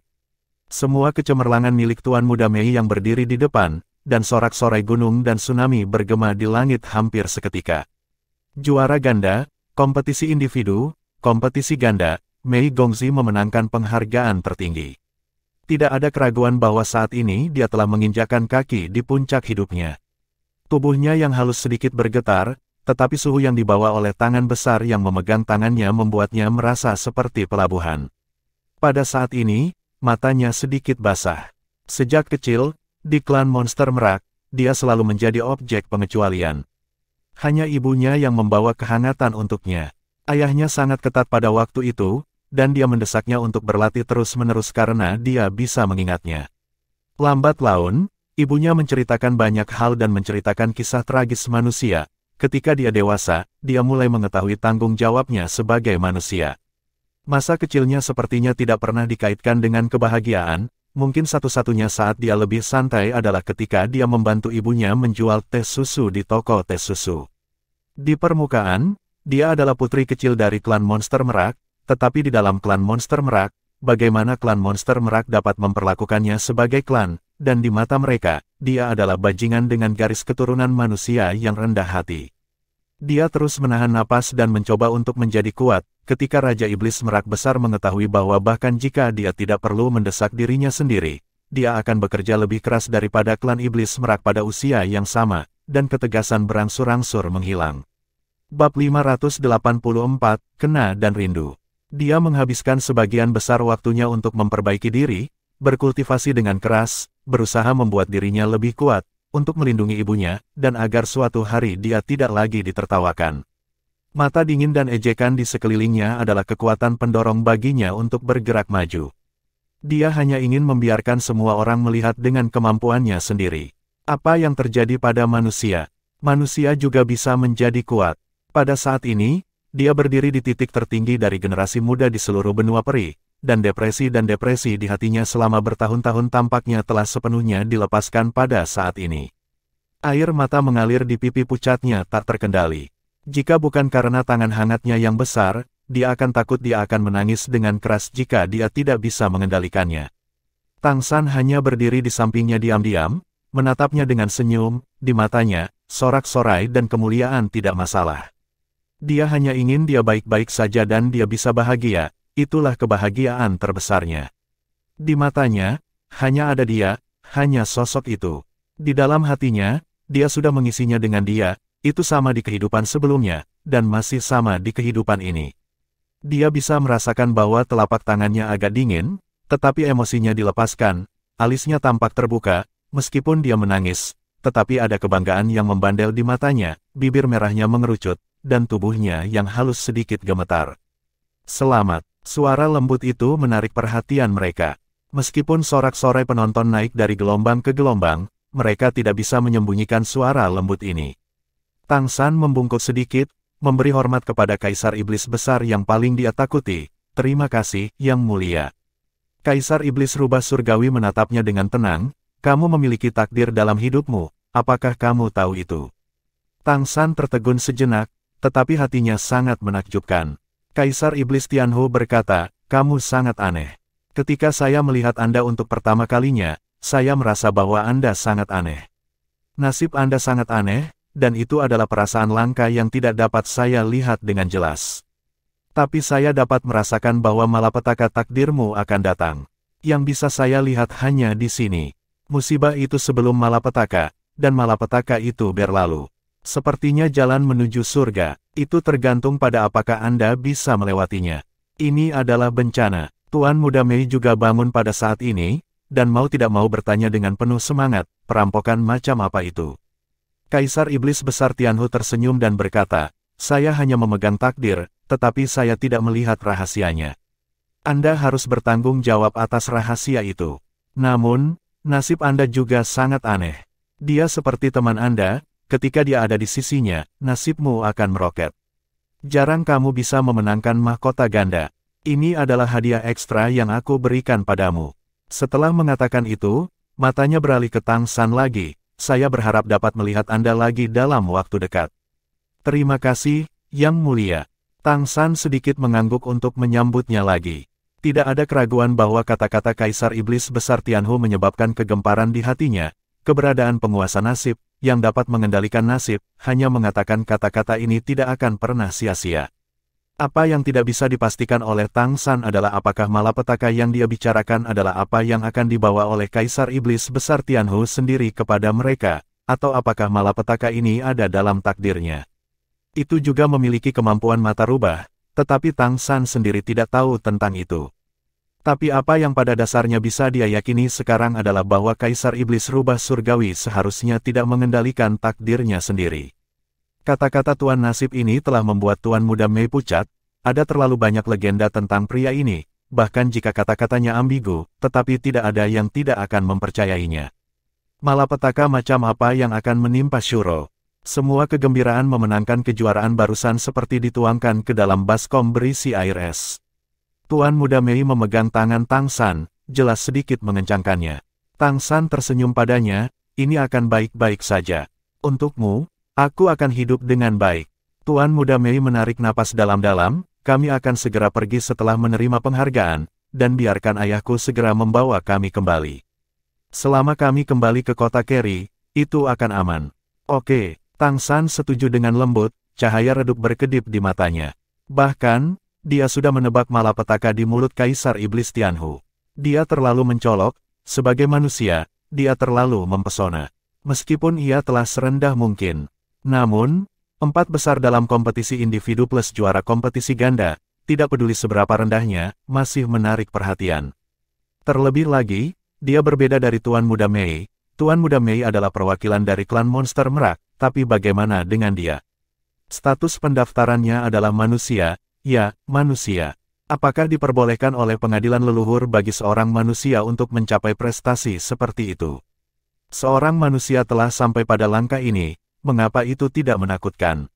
Semua kecemerlangan milik Tuan Muda Mei yang berdiri di depan, dan sorak-sorai gunung dan tsunami bergema di langit hampir seketika. Juara ganda, kompetisi individu, kompetisi ganda, Mei Gongzi memenangkan penghargaan tertinggi. Tidak ada keraguan bahwa saat ini dia telah menginjakkan kaki di puncak hidupnya. Tubuhnya yang halus sedikit bergetar, tetapi suhu yang dibawa oleh tangan besar yang memegang tangannya membuatnya merasa seperti pelabuhan. Pada saat ini, matanya sedikit basah. Sejak kecil, di klan monster merak, dia selalu menjadi objek pengecualian. Hanya ibunya yang membawa kehangatan untuknya. Ayahnya sangat ketat pada waktu itu, dan dia mendesaknya untuk berlatih terus-menerus karena dia bisa mengingatnya. Lambat laun, ibunya menceritakan banyak hal dan menceritakan kisah tragis manusia. Ketika dia dewasa, dia mulai mengetahui tanggung jawabnya sebagai manusia. Masa kecilnya sepertinya tidak pernah dikaitkan dengan kebahagiaan. Mungkin satu-satunya saat dia lebih santai adalah ketika dia membantu ibunya menjual teh susu di toko teh susu. Di permukaan, dia adalah putri kecil dari klan monster merak, tetapi di dalam klan monster merak, bagaimana klan monster merak dapat memperlakukannya sebagai klan, dan di mata mereka, dia adalah bajingan dengan garis keturunan manusia yang rendah hati. Dia terus menahan napas dan mencoba untuk menjadi kuat, ketika Raja Iblis Merak Besar mengetahui bahwa bahkan jika dia tidak perlu mendesak dirinya sendiri, dia akan bekerja lebih keras daripada klan Iblis Merak pada usia yang sama, dan ketegasan berangsur-angsur menghilang. Bab 584, Kena dan Rindu. Dia menghabiskan sebagian besar waktunya untuk memperbaiki diri, berkultivasi dengan keras, berusaha membuat dirinya lebih kuat, untuk melindungi ibunya, dan agar suatu hari dia tidak lagi ditertawakan. Mata dingin dan ejekan di sekelilingnya adalah kekuatan pendorong baginya untuk bergerak maju. Dia hanya ingin membiarkan semua orang melihat dengan kemampuannya sendiri. Apa yang terjadi pada manusia? Manusia juga bisa menjadi kuat. Pada saat ini, dia berdiri di titik tertinggi dari generasi muda di seluruh benua peri, dan depresi di hatinya selama bertahun-tahun tampaknya telah sepenuhnya dilepaskan pada saat ini. Air mata mengalir di pipi pucatnya tak terkendali. Jika bukan karena tangan hangatnya yang besar, dia akan takut dia akan menangis dengan keras jika dia tidak bisa mengendalikannya. Tang San hanya berdiri di sampingnya diam-diam, menatapnya dengan senyum, di matanya, sorak-sorai dan kemuliaan tidak masalah. Dia hanya ingin dia baik-baik saja dan dia bisa bahagia. Itulah kebahagiaan terbesarnya. Di matanya, hanya ada dia, hanya sosok itu. Di dalam hatinya, dia sudah mengisinya dengan dia, itu sama di kehidupan sebelumnya, dan masih sama di kehidupan ini. Dia bisa merasakan bahwa telapak tangannya agak dingin, tetapi emosinya dilepaskan, alisnya tampak terbuka, meskipun dia menangis, tetapi ada kebanggaan yang membandel di matanya, bibir merahnya mengerucut, dan tubuhnya yang halus sedikit gemetar. Selamat. Suara lembut itu menarik perhatian mereka. Meskipun sorak-sorai penonton naik dari gelombang ke gelombang, mereka tidak bisa menyembunyikan suara lembut ini. Tang San membungkuk sedikit, memberi hormat kepada Kaisar Iblis Besar yang paling dia takuti. Terima kasih, Yang Mulia. Kaisar Iblis Rubah Surgawi menatapnya dengan tenang. Kamu memiliki takdir dalam hidupmu, apakah kamu tahu itu? Tang San tertegun sejenak, tetapi hatinya sangat menakjubkan. Kaisar Iblis Tianhu berkata, "Kamu sangat aneh. Ketika saya melihat Anda untuk pertama kalinya, saya merasa bahwa Anda sangat aneh. Nasib Anda sangat aneh, dan itu adalah perasaan langka yang tidak dapat saya lihat dengan jelas. Tapi saya dapat merasakan bahwa malapetaka takdirmu akan datang. Yang bisa saya lihat hanya di sini. Musibah itu sebelum malapetaka, dan malapetaka itu berlalu. Sepertinya jalan menuju surga, itu tergantung pada apakah Anda bisa melewatinya. Ini adalah bencana." Tuan Muda Mei juga bangun pada saat ini, dan mau tidak mau bertanya dengan penuh semangat, "Perampokan macam apa itu?" Kaisar Iblis Besar Tianhu tersenyum dan berkata, "Saya hanya memegang takdir, tetapi saya tidak melihat rahasianya. Anda harus bertanggung jawab atas rahasia itu. Namun, nasib Anda juga sangat aneh. Dia seperti teman Anda, ketika dia ada di sisinya, nasibmu akan meroket. Jarang kamu bisa memenangkan mahkota ganda. Ini adalah hadiah ekstra yang aku berikan padamu." Setelah mengatakan itu, matanya beralih ke Tang San lagi. "Saya berharap dapat melihat Anda lagi dalam waktu dekat." "Terima kasih, Yang Mulia." Tang San sedikit mengangguk untuk menyambutnya lagi. Tidak ada keraguan bahwa kata-kata Kaisar Iblis Besar Tianhu menyebabkan kegemparan di hatinya. Keberadaan penguasa nasib, yang dapat mengendalikan nasib, hanya mengatakan kata-kata ini tidak akan pernah sia-sia. Apa yang tidak bisa dipastikan oleh Tang San adalah apakah malapetaka yang dia bicarakan adalah apa yang akan dibawa oleh Kaisar Iblis Besar Tianhu sendiri kepada mereka, atau apakah malapetaka ini ada dalam takdirnya. Itu juga memiliki kemampuan mata rubah, tetapi Tang San sendiri tidak tahu tentang itu. Tapi apa yang pada dasarnya bisa dia yakini sekarang adalah bahwa Kaisar Iblis Rubah Surgawi seharusnya tidak mengendalikan takdirnya sendiri. Kata-kata Tuan Nasib ini telah membuat Tuan Muda Mei pucat. Ada terlalu banyak legenda tentang pria ini, bahkan jika kata-katanya ambigu, tetapi tidak ada yang tidak akan mempercayainya. Malapetaka macam apa yang akan menimpa Shuro? Semua kegembiraan memenangkan kejuaraan barusan seperti dituangkan ke dalam baskom berisi air es. Tuan Muda Mei memegang tangan Tang San, jelas sedikit mengencangkannya. Tang San tersenyum padanya, "Ini akan baik-baik saja. Untukmu, aku akan hidup dengan baik." Tuan Muda Mei menarik napas dalam-dalam, "Kami akan segera pergi setelah menerima penghargaan, dan biarkan ayahku segera membawa kami kembali. Selama kami kembali ke kota Keri, itu akan aman." "Oke." Tang San setuju dengan lembut, cahaya redup berkedip di matanya. Bahkan, dia sudah menebak malapetaka di mulut Kaisar Iblis Tianhu. Dia terlalu mencolok, sebagai manusia, dia terlalu mempesona. Meskipun ia telah serendah mungkin. Namun, 4 besar dalam kompetisi individu plus juara kompetisi ganda, tidak peduli seberapa rendahnya, masih menarik perhatian. Terlebih lagi, dia berbeda dari Tuan Muda Mei. Tuan Muda Mei adalah perwakilan dari klan monster merak, tapi bagaimana dengan dia? Status pendaftarannya adalah manusia, ya, manusia. Apakah diperbolehkan oleh pengadilan leluhur bagi seorang manusia untuk mencapai prestasi seperti itu? Seorang manusia telah sampai pada langkah ini, mengapa itu tidak menakutkan?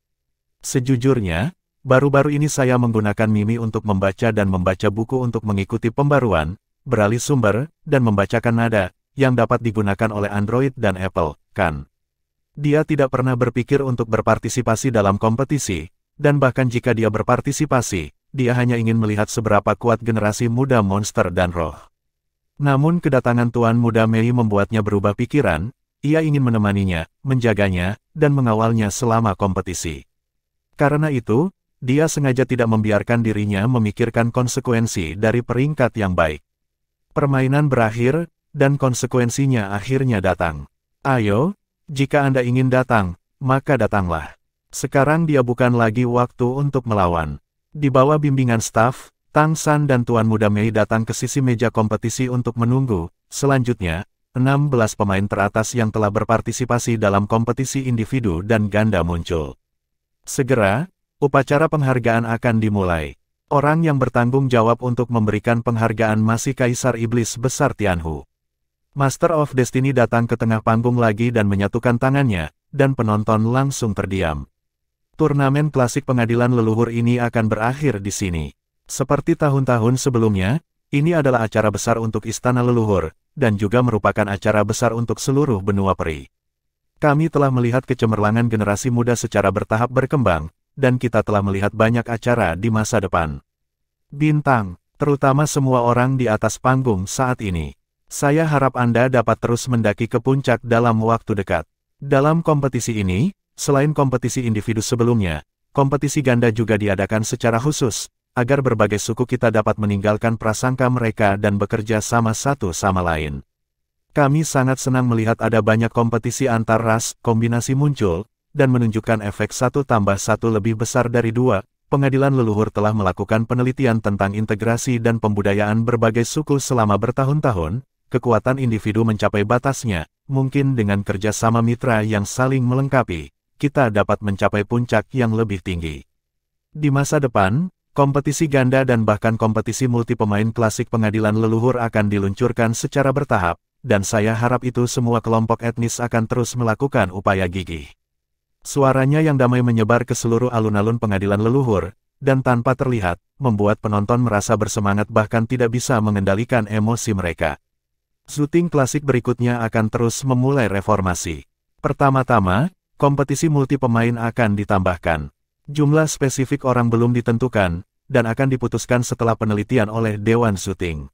Sejujurnya, baru-baru ini saya menggunakan Mimi untuk membaca dan membaca buku untuk mengikuti pembaruan, beralih sumber, dan membacakan nada, yang dapat digunakan oleh Android dan Apple, kan? Dia tidak pernah berpikir untuk berpartisipasi dalam kompetisi, dan bahkan jika dia berpartisipasi, dia hanya ingin melihat seberapa kuat generasi muda monster dan roh. Namun kedatangan Tuan Muda Mei membuatnya berubah pikiran, ia ingin menemaninya, menjaganya, dan mengawalnya selama kompetisi. Karena itu, dia sengaja tidak membiarkan dirinya memikirkan konsekuensi dari peringkat yang baik. Permainan berakhir, dan konsekuensinya akhirnya datang. Ayo, jika Anda ingin datang, maka datanglah. Sekarang dia bukan lagi waktu untuk melawan. Di bawah bimbingan staf, Tang San dan Tuan Muda Mei datang ke sisi meja kompetisi untuk menunggu. Selanjutnya, 16 pemain teratas yang telah berpartisipasi dalam kompetisi individu dan ganda muncul. Segera, upacara penghargaan akan dimulai. Orang yang bertanggung jawab untuk memberikan penghargaan masih Kaisar Iblis Besar Tianhu. Master of Destiny datang ke tengah panggung lagi dan menyatukan tangannya, dan penonton langsung terdiam. Turnamen klasik pengadilan leluhur ini akan berakhir di sini. Seperti tahun-tahun sebelumnya, ini adalah acara besar untuk Istana Leluhur, dan juga merupakan acara besar untuk seluruh benua peri. Kami telah melihat kecemerlangan generasi muda secara bertahap berkembang, dan kita telah melihat banyak acara di masa depan. Bintang, terutama semua orang di atas panggung saat ini. Saya harap Anda dapat terus mendaki ke puncak dalam waktu dekat. Dalam kompetisi ini, selain kompetisi individu sebelumnya, kompetisi ganda juga diadakan secara khusus, agar berbagai suku kita dapat meninggalkan prasangka mereka dan bekerja sama satu sama lain. Kami sangat senang melihat ada banyak kompetisi antar ras, kombinasi muncul, dan menunjukkan efek 1+1 lebih besar dari 2. Pengadilan leluhur telah melakukan penelitian tentang integrasi dan pembudayaan berbagai suku selama bertahun-tahun. Kekuatan individu mencapai batasnya, mungkin dengan kerja sama mitra yang saling melengkapi, kita dapat mencapai puncak yang lebih tinggi. Di masa depan, kompetisi ganda dan bahkan kompetisi multi pemain klasik pengadilan leluhur akan diluncurkan secara bertahap, dan saya harap itu semua kelompok etnis akan terus melakukan upaya gigih. Suaranya yang damai menyebar ke seluruh alun-alun pengadilan leluhur, dan tanpa terlihat, membuat penonton merasa bersemangat bahkan tidak bisa mengendalikan emosi mereka. Shooting klasik berikutnya akan terus memulai reformasi. Pertama-tama, kompetisi multi pemain akan ditambahkan. Jumlah spesifik orang belum ditentukan, dan akan diputuskan setelah penelitian oleh Dewan Shooting.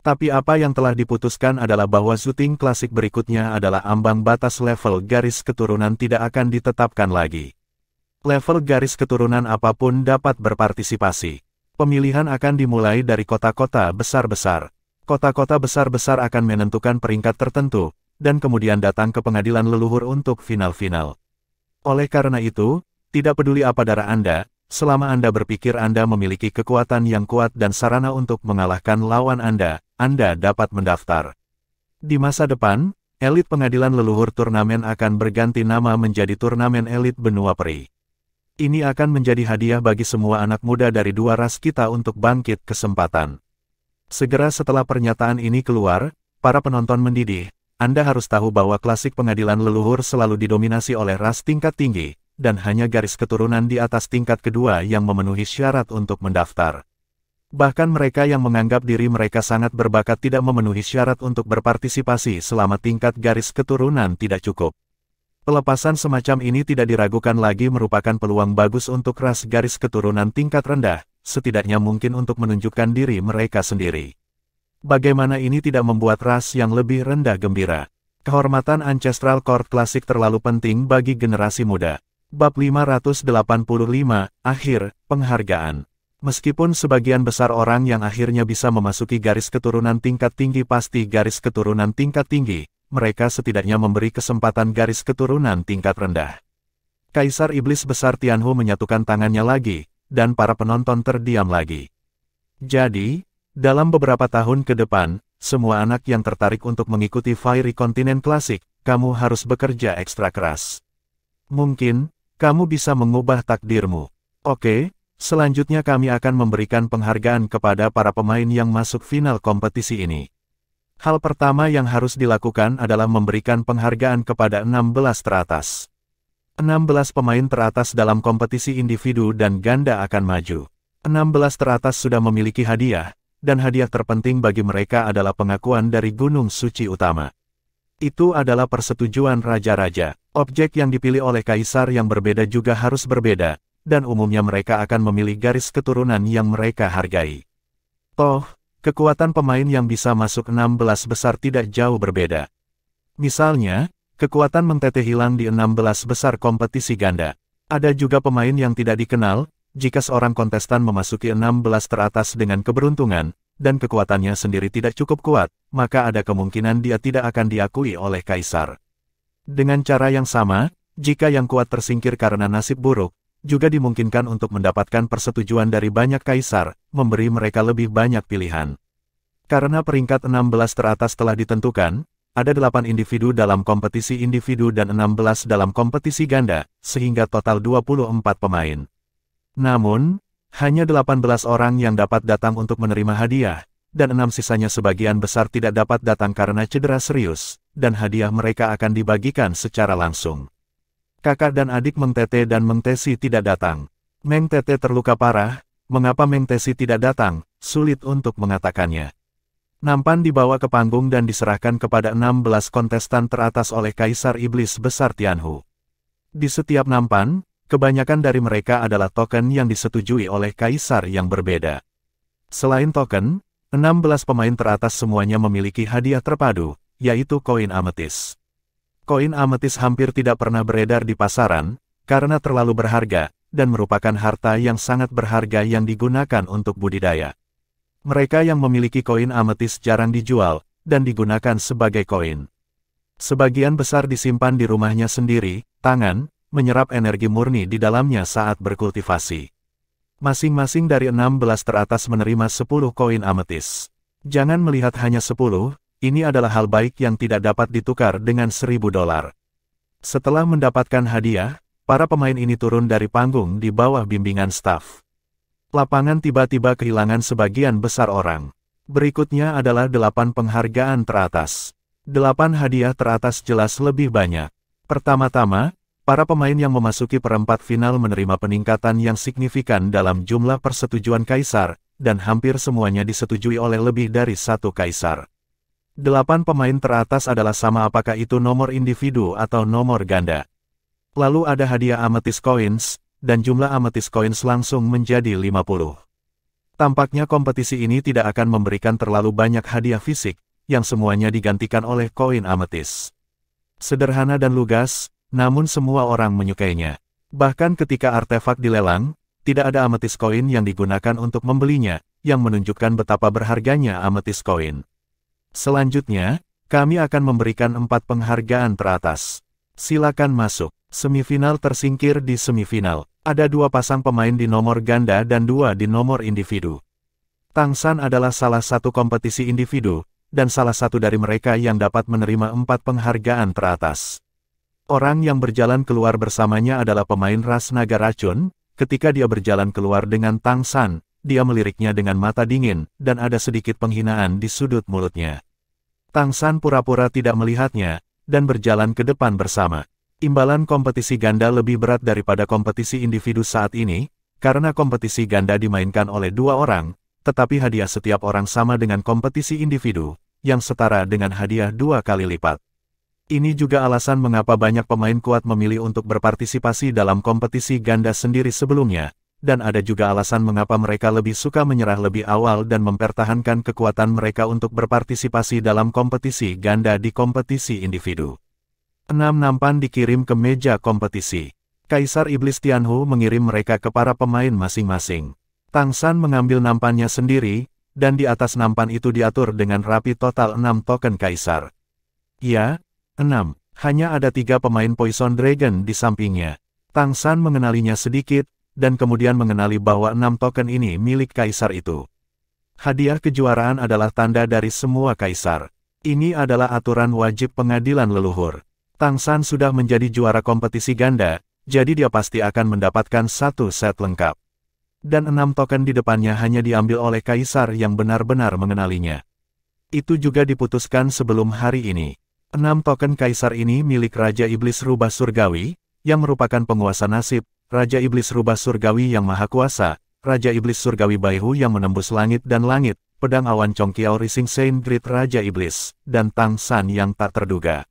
Tapi apa yang telah diputuskan adalah bahwa shooting klasik berikutnya adalah ambang batas level garis keturunan tidak akan ditetapkan lagi. Level garis keturunan apapun dapat berpartisipasi. Pemilihan akan dimulai dari kota-kota besar-besar. Kota-kota besar-besar akan menentukan peringkat tertentu, dan kemudian datang ke pengadilan leluhur untuk final-final. Oleh karena itu, tidak peduli apa darah Anda, selama Anda berpikir Anda memiliki kekuatan yang kuat dan sarana untuk mengalahkan lawan Anda dapat mendaftar. Di masa depan, elit pengadilan leluhur turnamen akan berganti nama menjadi turnamen elit benua peri. Ini akan menjadi hadiah bagi semua anak muda dari dua ras kita untuk bangkit kesempatan. Segera setelah pernyataan ini keluar, para penonton mendidih, Anda harus tahu bahwa klasik pengadilan leluhur selalu didominasi oleh ras tingkat tinggi, dan hanya garis keturunan di atas tingkat kedua yang memenuhi syarat untuk mendaftar. Bahkan mereka yang menganggap diri mereka sangat berbakat tidak memenuhi syarat untuk berpartisipasi selama tingkat garis keturunan tidak cukup. Pelepasan semacam ini tidak diragukan lagi merupakan peluang bagus untuk ras garis keturunan tingkat rendah, setidaknya mungkin untuk menunjukkan diri mereka sendiri. Bagaimana ini tidak membuat ras yang lebih rendah gembira? Kehormatan Ancestral Court Klasik terlalu penting bagi generasi muda. Bab 585, Akhir, Penghargaan. Meskipun sebagian besar orang yang akhirnya bisa memasuki garis keturunan tingkat tinggi pasti garis keturunan tingkat tinggi, mereka setidaknya memberi kesempatan garis keturunan tingkat rendah. Kaisar Iblis Besar Tianhu menyatukan tangannya lagi, dan para penonton terdiam lagi. Jadi, dalam beberapa tahun ke depan, semua anak yang tertarik untuk mengikuti Fiery Continent Classic, kamu harus bekerja ekstra keras. Mungkin, kamu bisa mengubah takdirmu. Oke, selanjutnya kami akan memberikan penghargaan kepada para pemain yang masuk final kompetisi ini. Hal pertama yang harus dilakukan adalah memberikan penghargaan kepada 16 teratas. 16 pemain teratas dalam kompetisi individu dan ganda akan maju. 16 teratas sudah memiliki hadiah, dan hadiah terpenting bagi mereka adalah pengakuan dari Gunung Suci Utama. Itu adalah persetujuan raja-raja. Objek yang dipilih oleh kaisar yang berbeda juga harus berbeda, dan umumnya mereka akan memilih garis keturunan yang mereka hargai. Toh, kekuatan pemain yang bisa masuk 16 besar tidak jauh berbeda. Misalnya, kekuatan Meng Tete hilang di 16 besar kompetisi ganda. Ada juga pemain yang tidak dikenal, jika seorang kontestan memasuki 16 teratas dengan keberuntungan, dan kekuatannya sendiri tidak cukup kuat, maka ada kemungkinan dia tidak akan diakui oleh kaisar. Dengan cara yang sama, jika yang kuat tersingkir karena nasib buruk, juga dimungkinkan untuk mendapatkan persetujuan dari banyak kaisar, memberi mereka lebih banyak pilihan. Karena peringkat 16 teratas telah ditentukan, ada 8 individu dalam kompetisi individu dan 16 dalam kompetisi ganda, sehingga total 24 pemain. Namun, hanya 18 orang yang dapat datang untuk menerima hadiah, dan 6 sisanya sebagian besar tidak dapat datang karena cedera serius, dan hadiah mereka akan dibagikan secara langsung. Kakak dan adik Meng Tete dan Meng Tesi tidak datang. Meng Tete terluka parah, mengapa Meng Tesi tidak datang, sulit untuk mengatakannya. Nampan dibawa ke panggung dan diserahkan kepada 16 kontestan teratas oleh Kaisar Iblis Besar Tianhu. Di setiap nampan, kebanyakan dari mereka adalah token yang disetujui oleh kaisar yang berbeda. Selain token, 16 pemain teratas semuanya memiliki hadiah terpadu, yaitu koin ametis. Koin ametis hampir tidak pernah beredar di pasaran, karena terlalu berharga, dan merupakan harta yang sangat berharga yang digunakan untuk budidaya. Mereka yang memiliki koin ametis jarang dijual, dan digunakan sebagai koin. Sebagian besar disimpan di rumahnya sendiri, tangan, menyerap energi murni di dalamnya saat berkultivasi. Masing-masing dari 16 teratas menerima 10 koin ametis. Jangan melihat hanya 10, ini adalah hal baik yang tidak dapat ditukar dengan $1.000. Setelah mendapatkan hadiah, para pemain ini turun dari panggung di bawah bimbingan staf. Lapangan tiba-tiba kehilangan sebagian besar orang. Berikutnya adalah 8 penghargaan teratas. 8 hadiah teratas jelas lebih banyak. Pertama-tama, para pemain yang memasuki perempat final menerima peningkatan yang signifikan dalam jumlah persetujuan kaisar, dan hampir semuanya disetujui oleh lebih dari satu kaisar. 8 pemain teratas adalah sama apakah itu nomor individu atau nomor ganda. Lalu ada hadiah amethyst coins, dan jumlah amethyst coins langsung menjadi 50. Tampaknya kompetisi ini tidak akan memberikan terlalu banyak hadiah fisik, yang semuanya digantikan oleh koin amethyst. Sederhana dan lugas, namun semua orang menyukainya. Bahkan ketika artefak dilelang, tidak ada amethyst coin yang digunakan untuk membelinya, yang menunjukkan betapa berharganya amethyst coin. Selanjutnya, kami akan memberikan 4 penghargaan teratas. Silakan masuk. Semifinal tersingkir di semifinal. Ada 2 pasang pemain di nomor ganda dan 2 di nomor individu. Tangsan adalah salah satu kompetisi individu, dan salah satu dari mereka yang dapat menerima 4 penghargaan teratas. Orang yang berjalan keluar bersamanya adalah pemain ras naga racun. Ketika dia berjalan keluar dengan Tangsan, dia meliriknya dengan mata dingin, dan ada sedikit penghinaan di sudut mulutnya. Tangsan pura-pura tidak melihatnya, dan berjalan ke depan bersama. Imbalan kompetisi ganda lebih berat daripada kompetisi individu saat ini, karena kompetisi ganda dimainkan oleh 2 orang, tetapi hadiah setiap orang sama dengan kompetisi individu, yang setara dengan hadiah 2 kali lipat. Ini juga alasan mengapa banyak pemain kuat memilih untuk berpartisipasi dalam kompetisi ganda sendiri sebelumnya, dan ada juga alasan mengapa mereka lebih suka menyerah lebih awal dan mempertahankan kekuatan mereka untuk berpartisipasi dalam kompetisi ganda di kompetisi individu. 6 nampan dikirim ke meja kompetisi. Kaisar Iblis Tianhu mengirim mereka ke para pemain masing-masing. Tangsan mengambil nampannya sendiri, dan di atas nampan itu diatur dengan rapi total 6 token kaisar. Ya, 6. Hanya ada 3 pemain Poison Dragon di sampingnya. Tangsan mengenalinya sedikit, dan kemudian mengenali bahwa 6 token ini milik kaisar itu. Hadiah kejuaraan adalah tanda dari semua kaisar. Ini adalah aturan wajib pengadilan leluhur. Tangsan sudah menjadi juara kompetisi ganda, jadi dia pasti akan mendapatkan 1 set lengkap. Dan 6 token di depannya hanya diambil oleh kaisar yang benar-benar mengenalinya. Itu juga diputuskan sebelum hari ini. 6 token kaisar ini milik Raja Iblis Rubah Surgawi, yang merupakan penguasa nasib, Raja Iblis Rubah Surgawi yang maha kuasa, Raja Iblis Surgawi Baihu yang menembus langit dan langit, pedang awan Chongqiao Rising Saint Grid Raja Iblis, dan Tangsan yang tak terduga.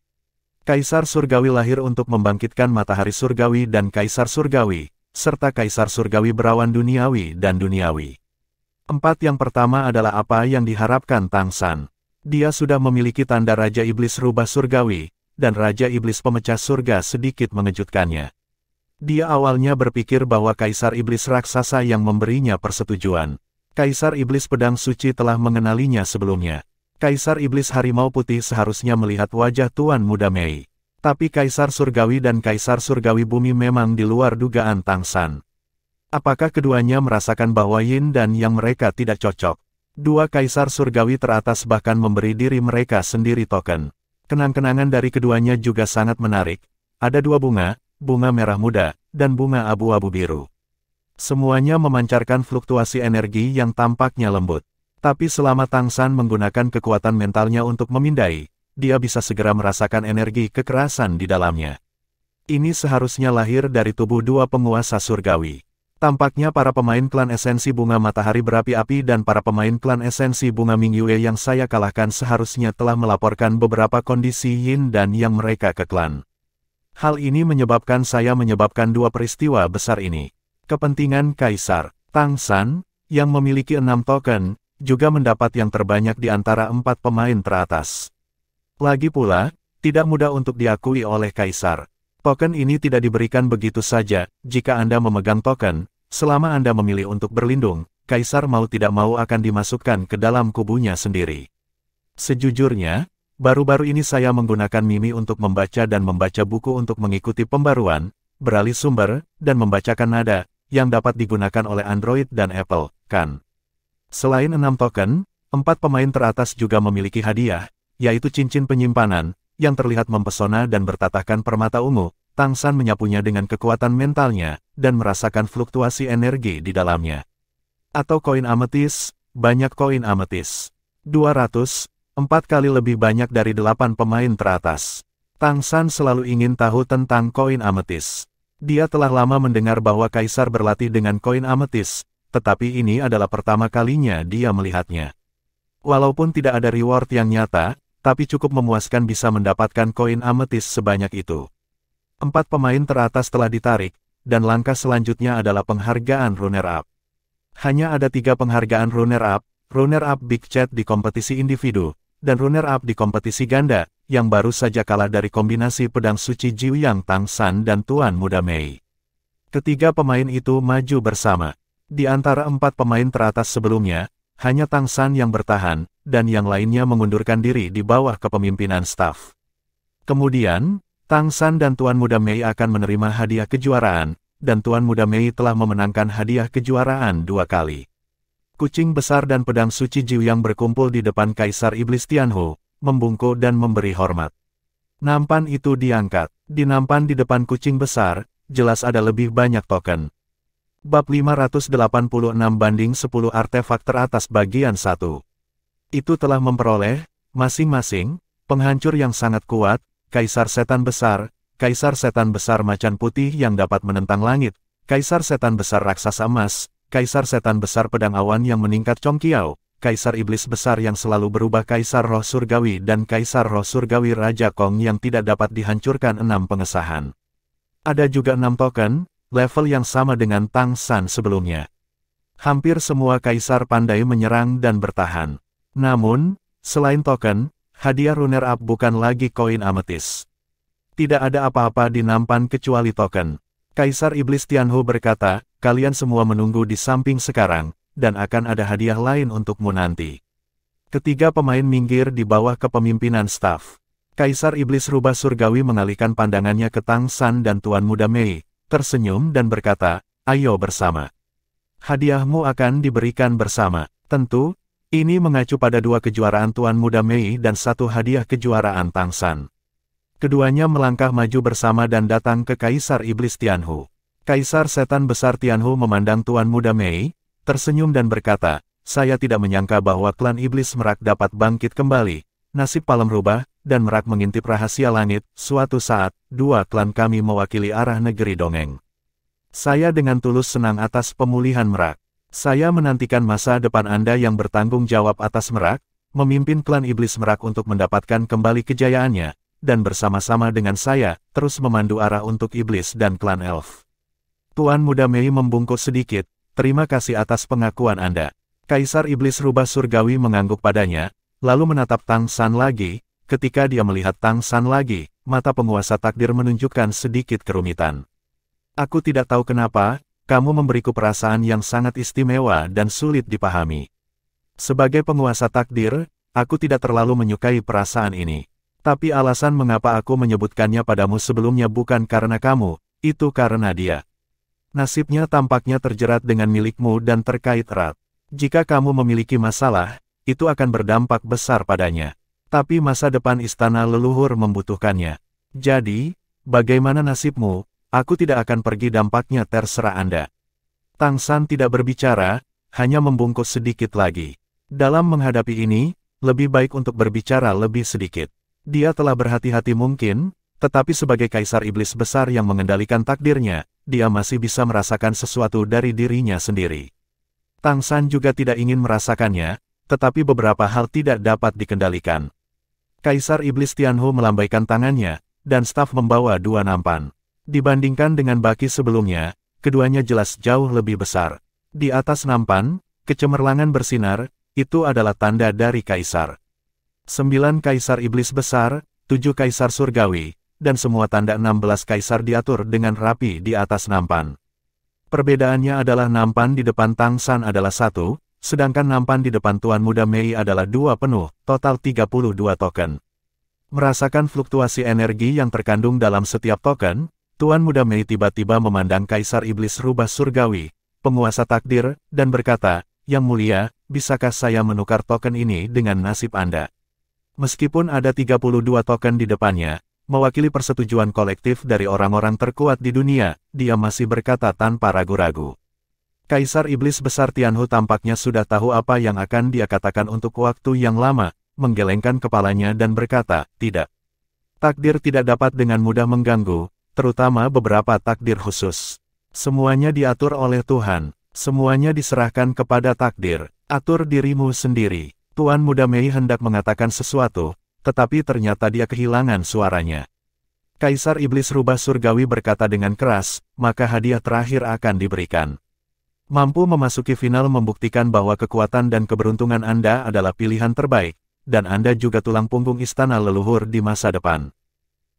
Kaisar Surgawi lahir untuk membangkitkan matahari surgawi dan Kaisar Surgawi, serta Kaisar Surgawi berawan duniawi dan duniawi. 4 yang pertama adalah apa yang diharapkan Tangsan. Dia sudah memiliki tanda Raja Iblis Rubah Surgawi, dan Raja Iblis Pemecah Surga sedikit mengejutkannya. Dia awalnya berpikir bahwa Kaisar Iblis Raksasa yang memberinya persetujuan. Kaisar Iblis Pedang Suci telah mengenalinya sebelumnya. Kaisar Iblis Harimau Putih seharusnya melihat wajah Tuan Muda Mei. Tapi Kaisar Surgawi dan Kaisar Surgawi Bumi memang di luar dugaan Tangsan. Apakah keduanya merasakan bahwa Yin dan Yang mereka tidak cocok? 2 kaisar surgawi teratas bahkan memberi diri mereka sendiri token. Kenang-kenangan dari keduanya juga sangat menarik. Ada 2 bunga, bunga merah muda, dan bunga abu-abu biru. Semuanya memancarkan fluktuasi energi yang tampaknya lembut. Tapi selama Tangsan menggunakan kekuatan mentalnya untuk memindai, dia bisa segera merasakan energi kekerasan di dalamnya. Ini seharusnya lahir dari tubuh 2 penguasa surgawi. Tampaknya para pemain klan esensi bunga matahari berapi-api dan para pemain klan esensi bunga Mingyue yang saya kalahkan seharusnya telah melaporkan beberapa kondisi Yin dan Yang mereka ke klan. Hal ini menyebabkan dua peristiwa besar ini. Kepentingan Kaisar Tang San, yang memiliki 6 token, juga mendapat yang terbanyak di antara 4 pemain teratas. Lagi pula, tidak mudah untuk diakui oleh Kaisar. Token ini tidak diberikan begitu saja. Jika Anda memegang token, selama Anda memilih untuk berlindung, Kaisar mau tidak mau akan dimasukkan ke dalam kubunya sendiri. Sejujurnya, baru-baru ini saya menggunakan Mimi untuk membaca dan membaca buku untuk mengikuti pembaruan, beralih sumber, dan membacakan nada, yang dapat digunakan oleh Android dan Apple, kan? Selain 6 token, 4 pemain teratas juga memiliki hadiah, yaitu cincin penyimpanan, yang terlihat mempesona dan bertatahkan permata ungu. Tang San menyapunya dengan kekuatan mentalnya, dan merasakan fluktuasi energi di dalamnya. Atau koin ametis, banyak koin ametis. 200, 4 kali lebih banyak dari 8 pemain teratas. Tang San selalu ingin tahu tentang koin ametis. Dia telah lama mendengar bahwa Kaisar berlatih dengan koin ametis, tetapi ini adalah pertama kalinya dia melihatnya. Walaupun tidak ada reward yang nyata, tapi cukup memuaskan bisa mendapatkan koin ametis sebanyak itu. 4 pemain teratas telah ditarik, dan langkah selanjutnya adalah penghargaan runner-up. Hanya ada 3 penghargaan runner-up Big Chat di kompetisi individu, dan runner-up di kompetisi ganda, yang baru saja kalah dari kombinasi pedang suci Jiuyang Tang San dan Tuan Muda Mei. Ketiga pemain itu maju bersama. Di antara 4 pemain teratas sebelumnya, hanya Tang San yang bertahan, dan yang lainnya mengundurkan diri di bawah kepemimpinan staf. Kemudian, Tang San dan Tuan Muda Mei akan menerima hadiah kejuaraan, dan Tuan Muda Mei telah memenangkan hadiah kejuaraan 2 kali. Kucing besar dan pedang suci Jiuyang berkumpul di depan Kaisar Iblis Tianhu, membungkuk dan memberi hormat. Nampan itu diangkat. Di nampan di depan kucing besar, jelas ada lebih banyak token. Bab 586/10 artefak teratas bagian 1. Itu telah memperoleh, masing-masing, penghancur yang sangat kuat, Kaisar Setan Besar, Kaisar Setan Besar Macan Putih yang dapat menentang langit, Kaisar Setan Besar Raksasa Emas, Kaisar Setan Besar Pedang Awan yang meningkat Congkiao, Kaisar Iblis Besar yang selalu berubah Kaisar Roh Surgawi dan Kaisar Roh Surgawi Raja Kong yang tidak dapat dihancurkan 6 pengesahan. Ada juga 6 token, level yang sama dengan Tang San sebelumnya. Hampir semua Kaisar pandai menyerang dan bertahan. Namun, selain token, hadiah runner-up bukan lagi koin ametis. Tidak ada apa-apa di nampan kecuali token. Kaisar Iblis Tianhu berkata, kalian semua menunggu di samping sekarang, dan akan ada hadiah lain untukmu nanti. Ketiga pemain minggir di bawah kepemimpinan staf. Kaisar Iblis Rubah Surgawi mengalihkan pandangannya ke Tang San dan Tuan Muda Mei, tersenyum dan berkata, ayo bersama. Hadiahmu akan diberikan bersama. Tentu, ini mengacu pada 2 kejuaraan Tuan Muda Mei dan 1 hadiah kejuaraan Tang San. Keduanya melangkah maju bersama dan datang ke Kaisar Iblis Tianhu. Kaisar Setan Besar Tianhu memandang Tuan Muda Mei, tersenyum dan berkata, saya tidak menyangka bahwa klan Iblis Merak dapat bangkit kembali. Nasib Palem Rubah, dan Merak mengintip rahasia langit, suatu saat, 2 klan kami mewakili arah negeri dongeng. Saya dengan tulus senang atas pemulihan Merak. Saya menantikan masa depan Anda yang bertanggung jawab atas Merak, memimpin klan Iblis Merak untuk mendapatkan kembali kejayaannya, dan bersama-sama dengan saya, terus memandu arah untuk Iblis dan klan Elf. Tuan Muda Mei membungkuk sedikit, terima kasih atas pengakuan Anda. Kaisar Iblis Rubah Surgawi mengangguk padanya, lalu menatap Tang San lagi. Ketika dia melihat Tang San lagi, mata penguasa takdir menunjukkan sedikit kerumitan. Aku tidak tahu kenapa, kamu memberiku perasaan yang sangat istimewa dan sulit dipahami. Sebagai penguasa takdir, aku tidak terlalu menyukai perasaan ini. Tapi alasan mengapa aku menyebutkannya padamu sebelumnya bukan karena kamu, itu karena dia. Nasibnya tampaknya terjerat dengan milikmu dan terkait erat. Jika kamu memiliki masalah, itu akan berdampak besar padanya. Tapi masa depan istana leluhur membutuhkannya. Jadi, bagaimana nasibmu? Aku tidak akan pergi, dampaknya terserah Anda. Tang San tidak berbicara, hanya membungkuk sedikit lagi. Dalam menghadapi ini, lebih baik untuk berbicara lebih sedikit. Dia telah berhati-hati mungkin, tetapi sebagai Kaisar Iblis Besar yang mengendalikan takdirnya, dia masih bisa merasakan sesuatu dari dirinya sendiri. Tang San juga tidak ingin merasakannya, tetapi beberapa hal tidak dapat dikendalikan. Kaisar Iblis Tianhu melambaikan tangannya, dan staf membawa 2 nampan. Dibandingkan dengan baki sebelumnya, keduanya jelas jauh lebih besar. Di atas nampan, kecemerlangan bersinar, itu adalah tanda dari kaisar. 9 kaisar iblis besar, 7 kaisar surgawi, dan semua tanda 16 kaisar diatur dengan rapi di atas nampan. Perbedaannya adalah nampan di depan Tang San adalah 1, sedangkan nampan di depan Tuan Muda Mei adalah 2 penuh, total 32 token. Merasakan fluktuasi energi yang terkandung dalam setiap token, Tuan Muda Mei tiba-tiba memandang Kaisar Iblis Rubah Surgawi, penguasa takdir, dan berkata, "Yang mulia, bisakah saya menukar token ini dengan nasib Anda?" Meskipun ada 32 token di depannya, mewakili persetujuan kolektif dari orang-orang terkuat di dunia, dia masih berkata tanpa ragu-ragu. Kaisar Iblis Besar Tianhu tampaknya sudah tahu apa yang akan dia katakan untuk waktu yang lama, menggelengkan kepalanya dan berkata, "Tidak. Takdir tidak dapat dengan mudah mengganggu, terutama beberapa takdir khusus. Semuanya diatur oleh Tuhan, semuanya diserahkan kepada takdir, atur dirimu sendiri." Tuan Muda Mei hendak mengatakan sesuatu, tetapi ternyata dia kehilangan suaranya. Kaisar Iblis Rubah Surgawi berkata dengan keras, "Maka hadiah terakhir akan diberikan. Mampu memasuki final membuktikan bahwa kekuatan dan keberuntungan Anda adalah pilihan terbaik, dan Anda juga tulang punggung istana leluhur di masa depan.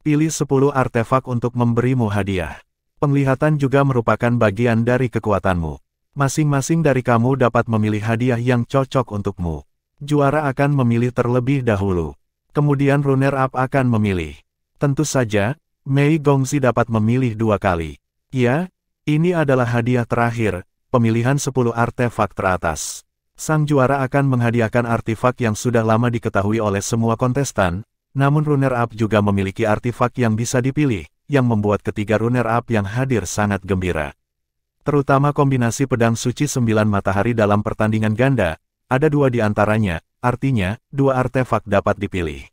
Pilih 10 artefak untuk memberimu hadiah. Penglihatan juga merupakan bagian dari kekuatanmu. Masing-masing dari kamu dapat memilih hadiah yang cocok untukmu. Juara akan memilih terlebih dahulu. Kemudian runner-up akan memilih. Tentu saja, Mei Gongzi dapat memilih 2 kali. Ya, ini adalah hadiah terakhir, pemilihan 10 artefak teratas. Sang juara akan menghadiahkan artefak yang sudah lama diketahui oleh semua kontestan, namun runner-up juga memiliki artefak yang bisa dipilih, yang membuat ketiga runner-up yang hadir sangat gembira. Terutama kombinasi pedang suci 9 matahari dalam pertandingan ganda, ada 2 di antaranya, artinya, 2 artefak dapat dipilih.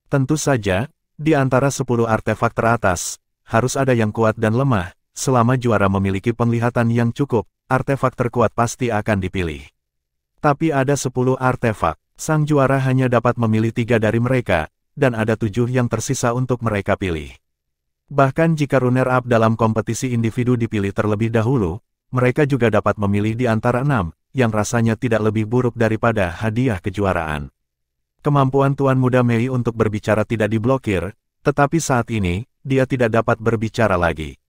Tentu saja, di antara 10 artefak teratas, harus ada yang kuat dan lemah. Selama juara memiliki penglihatan yang cukup, artefak terkuat pasti akan dipilih. Tapi ada 10 artefak, sang juara hanya dapat memilih 3 dari mereka, dan ada 7 yang tersisa untuk mereka pilih. Bahkan jika runner-up dalam kompetisi individu dipilih terlebih dahulu, mereka juga dapat memilih di antara 6, yang rasanya tidak lebih buruk daripada hadiah kejuaraan. Kemampuan Tuan Muda Mei untuk berbicara tidak diblokir, tetapi saat ini, dia tidak dapat berbicara lagi.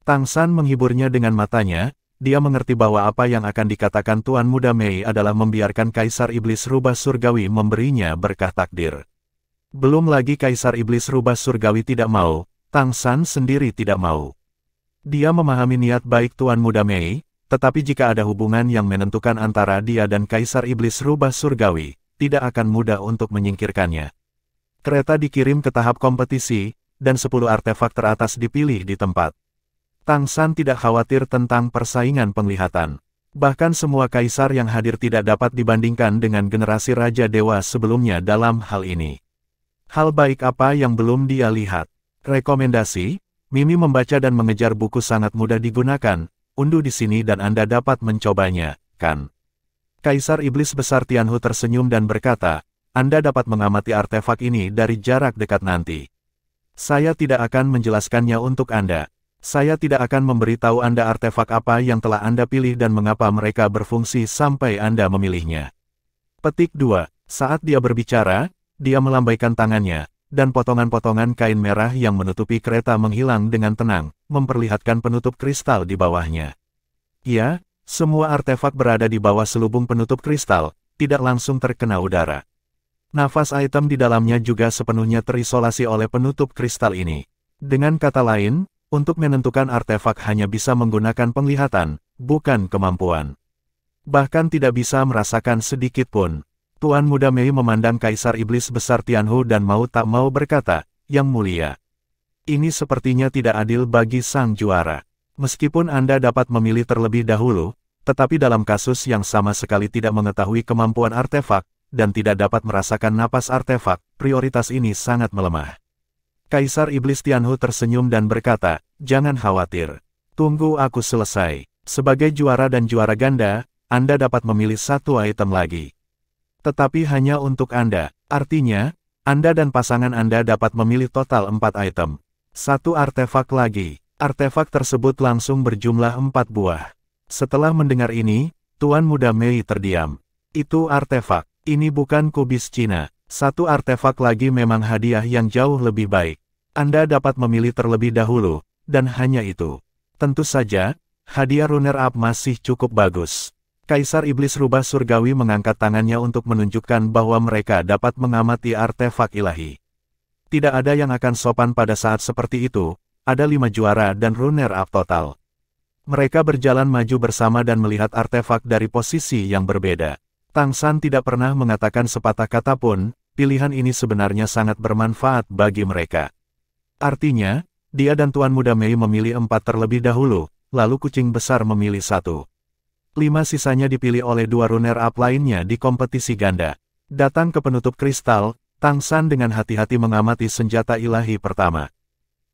Tang San menghiburnya dengan matanya, dia mengerti bahwa apa yang akan dikatakan Tuan Muda Mei adalah membiarkan Kaisar Iblis Rubah Surgawi memberinya berkah takdir. Belum lagi Kaisar Iblis Rubah Surgawi tidak mau, Tang San sendiri tidak mau. Dia memahami niat baik Tuan Muda Mei, tetapi jika ada hubungan yang menentukan antara dia dan Kaisar Iblis Rubah Surgawi, tidak akan mudah untuk menyingkirkannya. Kereta dikirim ke tahap kompetisi, dan 10 artefak teratas dipilih di tempat. Tang San tidak khawatir tentang persaingan penglihatan. Bahkan semua kaisar yang hadir tidak dapat dibandingkan dengan generasi Raja Dewa sebelumnya dalam hal ini. Hal baik apa yang belum dia lihat? Rekomendasi, Mimi membaca dan mengejar buku sangat mudah digunakan. Unduh di sini dan Anda dapat mencobanya, kan? Kaisar Iblis Besar Tianhu tersenyum dan berkata, "Anda dapat mengamati artefak ini dari jarak dekat nanti. Saya tidak akan menjelaskannya untuk Anda. Saya tidak akan memberitahu Anda artefak apa yang telah Anda pilih dan mengapa mereka berfungsi sampai Anda memilihnya." Petik 2. Saat dia berbicara, dia melambaikan tangannya, dan potongan-potongan kain merah yang menutupi kereta menghilang dengan tenang, memperlihatkan penutup kristal di bawahnya. Ya, semua artefak berada di bawah selubung penutup kristal, tidak langsung terkena udara. Nafas item di dalamnya juga sepenuhnya terisolasi oleh penutup kristal ini. Dengan kata lain, untuk menentukan artefak hanya bisa menggunakan penglihatan, bukan kemampuan. Bahkan tidak bisa merasakan sedikit pun. Tuan Muda Mei memandang Kaisar Iblis Besar Tianhu dan mau tak mau berkata, "Yang mulia, ini sepertinya tidak adil bagi sang juara. Meskipun Anda dapat memilih terlebih dahulu, tetapi dalam kasus yang sama sekali tidak mengetahui kemampuan artefak, dan tidak dapat merasakan napas artefak, prioritas ini sangat melemah." Kaisar Iblis Tianhu tersenyum dan berkata, "Jangan khawatir. Tunggu aku selesai. Sebagai juara dan juara ganda, Anda dapat memilih 1 item lagi. Tetapi hanya untuk Anda, artinya, Anda dan pasangan Anda dapat memilih total 4 item. 1 artefak lagi. Artefak tersebut langsung berjumlah 4 buah. Setelah mendengar ini, Tuan Muda Mei terdiam. Itu artefak. Ini bukan kubis Cina. 1 artefak lagi memang hadiah yang jauh lebih baik. Anda dapat memilih terlebih dahulu, dan hanya itu. Tentu saja, hadiah runner-up masih cukup bagus. Kaisar Iblis Rubah Surgawi mengangkat tangannya untuk menunjukkan bahwa mereka dapat mengamati artefak ilahi. Tidak ada yang akan sopan pada saat seperti itu, ada 5 juara dan runner-up total. Mereka berjalan maju bersama dan melihat artefak dari posisi yang berbeda. Tang San tidak pernah mengatakan sepatah kata pun, pilihan ini sebenarnya sangat bermanfaat bagi mereka. Artinya, dia dan Tuan Muda Mei memilih 4 terlebih dahulu, lalu kucing besar memilih 1. 5 sisanya dipilih oleh 2 runner-up lainnya di kompetisi ganda. Datang ke penutup kristal, Tang San dengan hati-hati mengamati senjata ilahi pertama.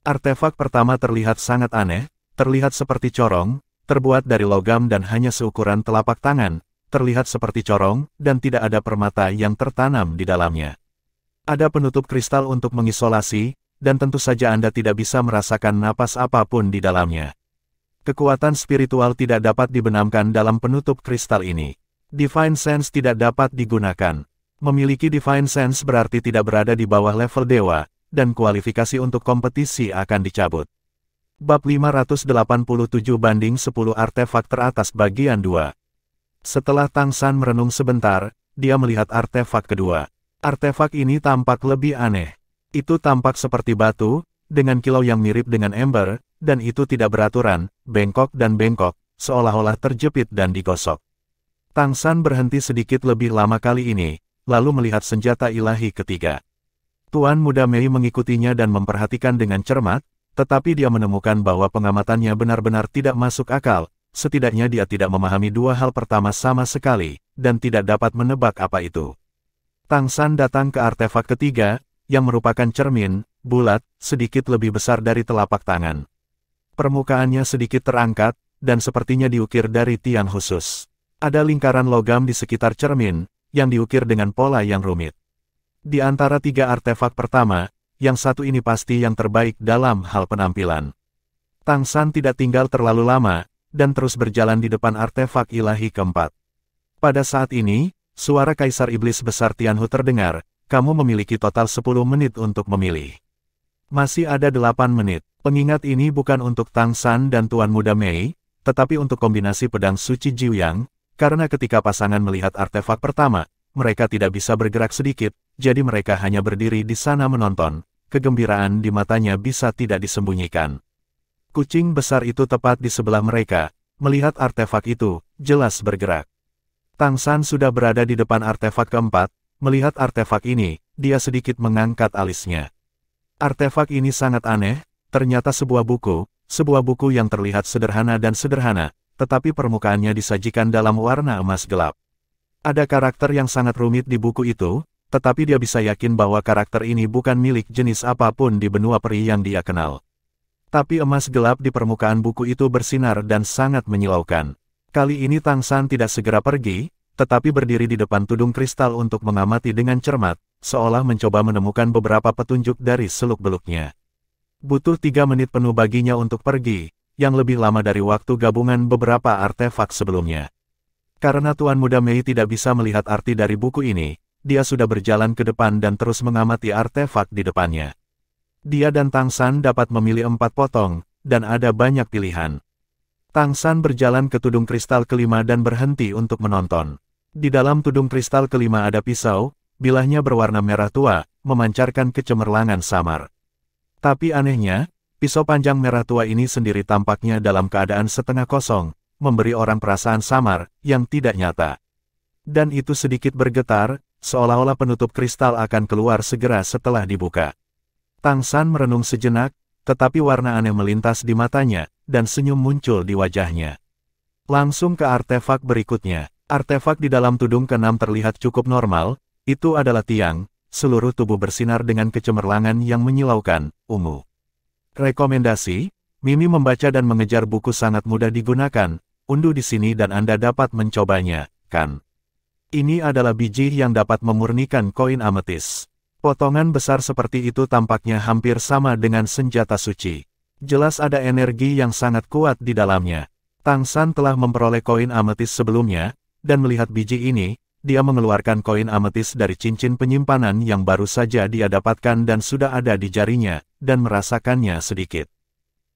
Artefak pertama terlihat sangat aneh, terlihat seperti corong, terbuat dari logam dan hanya seukuran telapak tangan, terlihat seperti corong, dan tidak ada permata yang tertanam di dalamnya. Ada penutup kristal untuk mengisolasi, dan tentu saja Anda tidak bisa merasakan napas apapun di dalamnya. Kekuatan spiritual tidak dapat dibenamkan dalam penutup kristal ini. Divine Sense tidak dapat digunakan. Memiliki Divine Sense berarti tidak berada di bawah level dewa, dan kualifikasi untuk kompetisi akan dicabut. Bab 587-10 artefak teratas bagian 2. Setelah Tang San merenung sebentar, dia melihat artefak kedua. Artefak ini tampak lebih aneh. Itu tampak seperti batu, dengan kilau yang mirip dengan ember, dan itu tidak beraturan, bengkok dan bengkok, seolah-olah terjepit dan digosok. Tang San berhenti sedikit lebih lama kali ini, lalu melihat senjata ilahi ketiga. Tuan Muda Mei mengikutinya dan memperhatikan dengan cermat, tetapi dia menemukan bahwa pengamatannya benar-benar tidak masuk akal, setidaknya dia tidak memahami 2 hal pertama sama sekali, dan tidak dapat menebak apa itu. Tang San datang ke artefak ketiga, yang merupakan cermin, bulat, sedikit lebih besar dari telapak tangan. Permukaannya sedikit terangkat, dan sepertinya diukir dari tiang khusus. Ada lingkaran logam di sekitar cermin, yang diukir dengan pola yang rumit. Di antara 3 artefak pertama, yang satu ini pasti yang terbaik dalam hal penampilan. Tang San tidak tinggal terlalu lama, dan terus berjalan di depan artefak ilahi keempat. Pada saat ini, suara Kaisar Iblis Besar Tianhu terdengar, kamu memiliki total 10 menit untuk memilih. Masih ada 8 menit. Pengingat ini bukan untuk Tang San dan Tuan Muda Mei, tetapi untuk kombinasi pedang suci Jiuyang, karena ketika pasangan melihat artefak pertama, mereka tidak bisa bergerak sedikit, jadi mereka hanya berdiri di sana menonton. Kegembiraan di matanya bisa tidak disembunyikan. Kucing besar itu tepat di sebelah mereka, melihat artefak itu, jelas bergerak. Tang San sudah berada di depan artefak keempat, melihat artefak ini, dia sedikit mengangkat alisnya. Artefak ini sangat aneh, ternyata sebuah buku yang terlihat sederhana dan sederhana, tetapi permukaannya disajikan dalam warna emas gelap. Ada karakter yang sangat rumit di buku itu, tetapi dia bisa yakin bahwa karakter ini bukan milik jenis apapun di benua peri yang dia kenal. Tapi emas gelap di permukaan buku itu bersinar dan sangat menyilaukan. Kali ini Tang San tidak segera pergi, tetapi berdiri di depan tudung kristal untuk mengamati dengan cermat, seolah mencoba menemukan beberapa petunjuk dari seluk-beluknya. Butuh 3 menit penuh baginya untuk pergi, yang lebih lama dari waktu gabungan beberapa artefak sebelumnya. Karena Tuan Muda Mei tidak bisa melihat arti dari buku ini, dia sudah berjalan ke depan dan terus mengamati artefak di depannya. Dia dan Tang San dapat memilih 4 potong, dan ada banyak pilihan. Tang San berjalan ke tudung kristal kelima dan berhenti untuk menonton. Di dalam tudung kristal kelima ada pisau, bilahnya berwarna merah tua, memancarkan kecemerlangan samar. Tapi anehnya, pisau panjang merah tua ini sendiri tampaknya dalam keadaan setengah kosong, memberi orang perasaan samar, yang tidak nyata. Dan itu sedikit bergetar, seolah-olah penutup kristal akan keluar segera setelah dibuka. Tang San merenung sejenak, tetapi warna aneh melintas di matanya, dan senyum muncul di wajahnya. Langsung ke artefak berikutnya. Artefak di dalam tudung ke-6 terlihat cukup normal, itu adalah tiang, seluruh tubuh bersinar dengan kecemerlangan yang menyilaukan, ungu. Rekomendasi, Mimi membaca dan mengejar buku sangat mudah digunakan, unduh di sini dan Anda dapat mencobanya, kan? Ini adalah biji yang dapat memurnikan koin ametis. Potongan besar seperti itu tampaknya hampir sama dengan senjata suci. Jelas ada energi yang sangat kuat di dalamnya. Tang San telah memperoleh koin ametis sebelumnya, dan melihat biji ini, dia mengeluarkan koin ametis dari cincin penyimpanan yang baru saja dia dapatkan dan sudah ada di jarinya, dan merasakannya sedikit.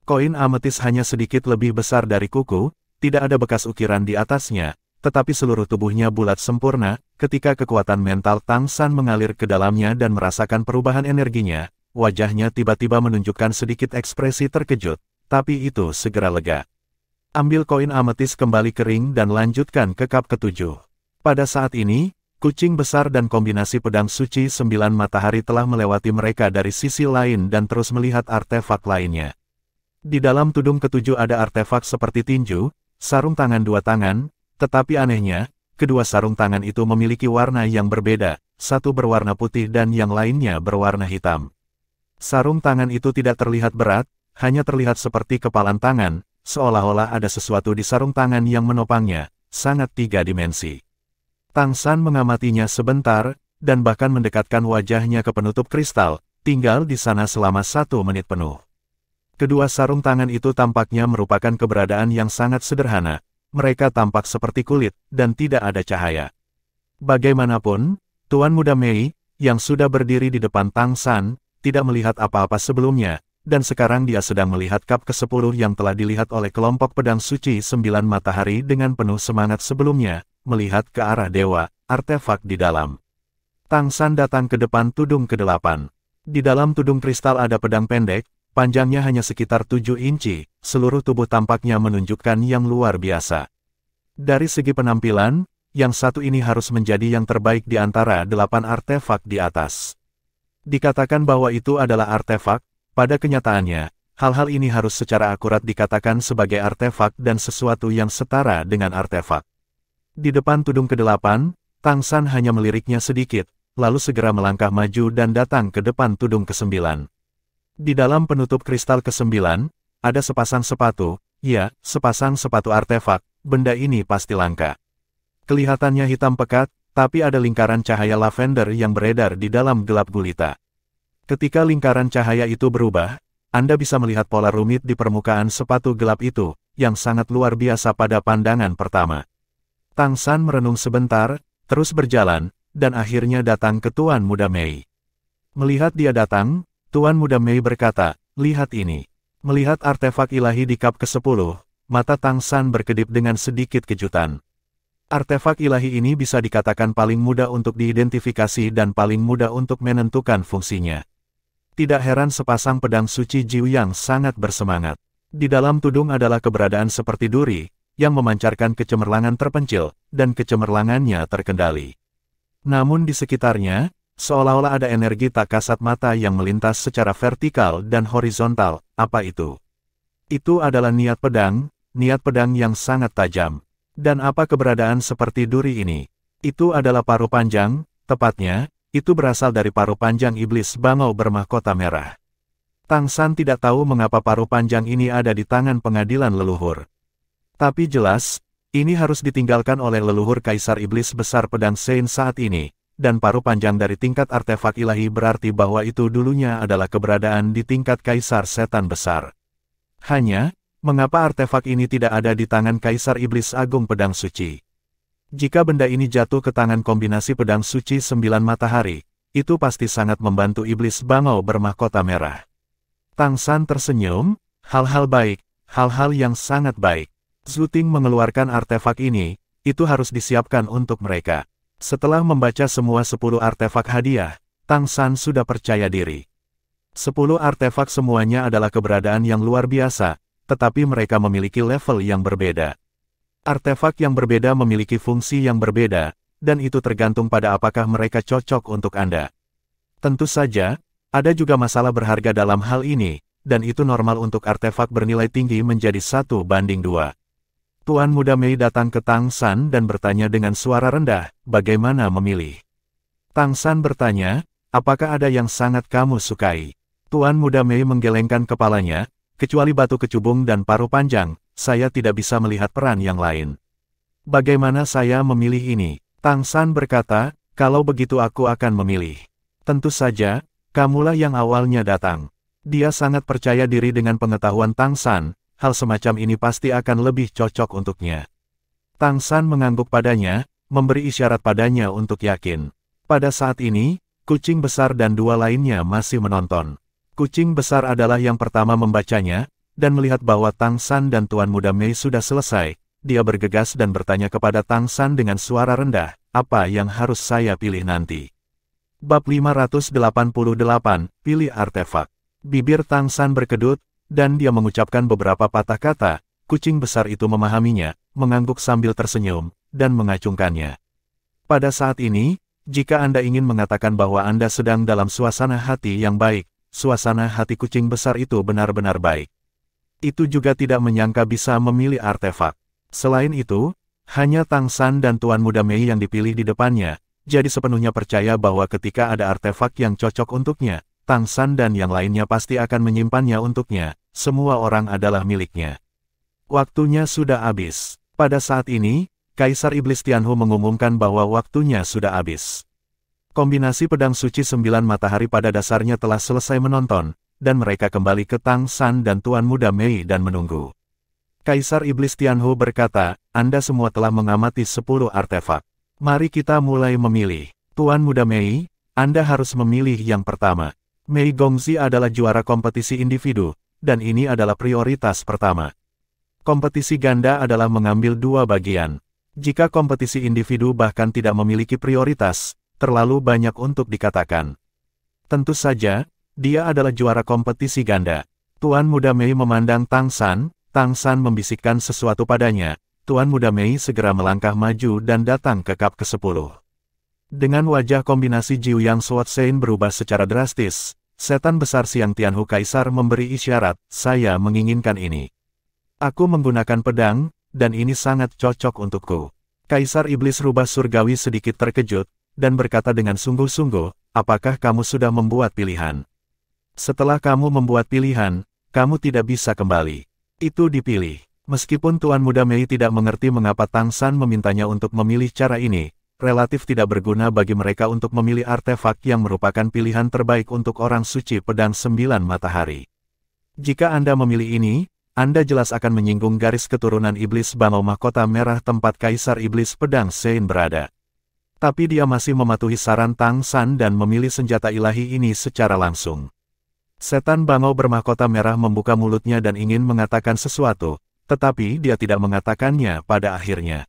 Koin ametis hanya sedikit lebih besar dari kuku, tidak ada bekas ukiran di atasnya, tetapi seluruh tubuhnya bulat sempurna. Ketika kekuatan mental Tang San mengalir ke dalamnya dan merasakan perubahan energinya, wajahnya tiba-tiba menunjukkan sedikit ekspresi terkejut, tapi itu segera lega. Ambil koin ametis kembali kering dan lanjutkan ke kap ketujuh. Pada saat ini, kucing besar dan kombinasi pedang suci 9 matahari telah melewati mereka dari sisi lain dan terus melihat artefak lainnya. Di dalam tudung ketujuh ada artefak seperti tinju, sarung tangan 2 tangan, tetapi anehnya, kedua sarung tangan itu memiliki warna yang berbeda, satu berwarna putih dan yang lainnya berwarna hitam. Sarung tangan itu tidak terlihat berat, hanya terlihat seperti kepalan tangan, seolah-olah ada sesuatu di sarung tangan yang menopangnya, sangat 3 dimensi. Tang San mengamatinya sebentar, dan bahkan mendekatkan wajahnya ke penutup kristal, tinggal di sana selama 1 menit penuh. Kedua sarung tangan itu tampaknya merupakan keberadaan yang sangat sederhana. Mereka tampak seperti kulit, dan tidak ada cahaya. Bagaimanapun, Tuan Muda Mei, yang sudah berdiri di depan Tang San, tidak melihat apa-apa sebelumnya, dan sekarang dia sedang melihat kap ke-10 yang telah dilihat oleh kelompok pedang suci 9 matahari dengan penuh semangat sebelumnya, melihat ke arah dewa, artefak di dalam. Tang San datang ke depan tudung ke-8. Di dalam tudung kristal ada pedang pendek, panjangnya hanya sekitar 7 inci, seluruh tubuh tampaknya menunjukkan yang luar biasa. Dari segi penampilan, yang satu ini harus menjadi yang terbaik di antara 8 artefak di atas. Dikatakan bahwa itu adalah artefak, pada kenyataannya, hal-hal ini harus secara akurat dikatakan sebagai artefak dan sesuatu yang setara dengan artefak. Di depan tudung ke-8, Tang San hanya meliriknya sedikit, lalu segera melangkah maju dan datang ke depan tudung ke-9. Di dalam penutup kristal ke-9, ada sepasang sepatu, ya, sepasang sepatu artefak, benda ini pasti langka. Kelihatannya hitam pekat, tapi ada lingkaran cahaya lavender yang beredar di dalam gelap gulita. Ketika lingkaran cahaya itu berubah, Anda bisa melihat pola rumit di permukaan sepatu gelap itu, yang sangat luar biasa pada pandangan pertama. Tang San merenung sebentar, terus berjalan, dan akhirnya datang ke Tuan Muda Mei. Melihat dia datang, Tuan Muda Mei berkata, "Lihat ini." Melihat artefak ilahi di kap ke-10, mata Tang San berkedip dengan sedikit kejutan. Artefak ilahi ini bisa dikatakan paling mudah untuk diidentifikasi dan paling mudah untuk menentukan fungsinya. Tidak heran sepasang pedang suci Jiu yang sangat bersemangat. Di dalam tudung adalah keberadaan seperti duri, yang memancarkan kecemerlangan terpencil, dan kecemerlangannya terkendali. Namun di sekitarnya, seolah-olah ada energi tak kasat mata yang melintas secara vertikal dan horizontal. Apa itu? Itu adalah niat pedang yang sangat tajam. Dan apa keberadaan seperti duri ini? Itu adalah paruh panjang, tepatnya, itu berasal dari paruh panjang iblis bangau bermahkota merah. Tang San tidak tahu mengapa paruh panjang ini ada di tangan pengadilan leluhur. Tapi jelas, ini harus ditinggalkan oleh leluhur Kaisar Iblis Besar Pedang Sein saat ini. Dan paruh panjang dari tingkat artefak ilahi berarti bahwa itu dulunya adalah keberadaan di tingkat Kaisar Setan Besar. Hanya, mengapa artefak ini tidak ada di tangan Kaisar Iblis Agung Pedang Suci? Jika benda ini jatuh ke tangan kombinasi pedang suci 9 matahari, itu pasti sangat membantu Iblis Bangau bermahkota merah. Tang San tersenyum, hal-hal baik, hal-hal yang sangat baik. Zhu Ting mengeluarkan artefak ini, itu harus disiapkan untuk mereka. Setelah membaca semua 10 artefak hadiah, Tang San sudah percaya diri. 10 artefak semuanya adalah keberadaan yang luar biasa, tetapi mereka memiliki level yang berbeda. Artefak yang berbeda memiliki fungsi yang berbeda, dan itu tergantung pada apakah mereka cocok untuk Anda. Tentu saja, ada juga masalah berharga dalam hal ini, dan itu normal untuk artefak bernilai tinggi menjadi 1:2. Tuan Muda Mei datang ke Tang San dan bertanya dengan suara rendah, "Bagaimana memilih?" Tang San bertanya, "Apakah ada yang sangat kamu sukai?" Tuan Muda Mei menggelengkan kepalanya, "Kecuali batu kecubung dan paruh panjang, saya tidak bisa melihat peran yang lain." "Bagaimana saya memilih ini?" Tang San berkata, "Kalau begitu aku akan memilih." Tentu saja, kamulah yang awalnya datang. Dia sangat percaya diri dengan pengetahuan Tang San, hal semacam ini pasti akan lebih cocok untuknya. Tang San mengangguk padanya, memberi isyarat padanya untuk yakin. Pada saat ini, kucing besar dan dua lainnya masih menonton. Kucing besar adalah yang pertama membacanya, dan melihat bahwa Tang San dan Tuan Muda Mei sudah selesai, dia bergegas dan bertanya kepada Tang San dengan suara rendah, apa yang harus saya pilih nanti? Bab 588, pilih artefak. Bibir Tang San berkedut, dan dia mengucapkan beberapa patah kata. Kucing besar itu memahaminya, mengangguk sambil tersenyum, dan mengacungkannya. Pada saat ini, jika Anda ingin mengatakan bahwa Anda sedang dalam suasana hati yang baik, suasana hati kucing besar itu benar-benar baik. Itu juga tidak menyangka bisa memilih artefak. Selain itu, hanya Tang San dan Tuan Muda Mei yang dipilih di depannya, jadi sepenuhnya percaya bahwa ketika ada artefak yang cocok untuknya, Tang San dan yang lainnya pasti akan menyimpannya untuknya, semua orang adalah miliknya. Waktunya sudah habis. Pada saat ini, Kaisar Iblis Tianhu mengumumkan bahwa waktunya sudah habis. Kombinasi pedang suci 9 matahari pada dasarnya telah selesai menonton, dan mereka kembali ke Tang San dan Tuan Muda Mei dan menunggu. Kaisar Iblis Tianhu berkata, Anda semua telah mengamati 10 artefak. Mari kita mulai memilih. Tuan Muda Mei, Anda harus memilih yang pertama. Mei Gongzi adalah juara kompetisi individu, dan ini adalah prioritas pertama. Kompetisi ganda adalah mengambil 2 bagian. Jika kompetisi individu bahkan tidak memiliki prioritas, terlalu banyak untuk dikatakan. Tentu saja, dia adalah juara kompetisi ganda. Tuan Muda Mei memandang Tang San membisikkan sesuatu padanya. Tuan Muda Mei segera melangkah maju dan datang ke kap ke-10. Dengan wajah kombinasi Jiu Yang Sword Sein berubah secara drastis, setan besar Siang Tianhu Kaisar memberi isyarat, saya menginginkan ini. Aku menggunakan pedang, dan ini sangat cocok untukku. Kaisar Iblis Rubah Surgawi sedikit terkejut, dan berkata dengan sungguh-sungguh, apakah kamu sudah membuat pilihan? Setelah kamu membuat pilihan, kamu tidak bisa kembali. Itu dipilih. Meskipun Tuan Muda Mei tidak mengerti mengapa Tang San memintanya untuk memilih cara ini, relatif tidak berguna bagi mereka untuk memilih artefak yang merupakan pilihan terbaik untuk orang suci pedang 9 matahari. Jika Anda memilih ini, Anda jelas akan menyinggung garis keturunan iblis Bangau Mahkota Merah tempat Kaisar Iblis Pedang Sein berada. Tapi dia masih mematuhi saran Tang San dan memilih senjata ilahi ini secara langsung. Setan Bangau bermahkota merah membuka mulutnya dan ingin mengatakan sesuatu, tetapi dia tidak mengatakannya pada akhirnya.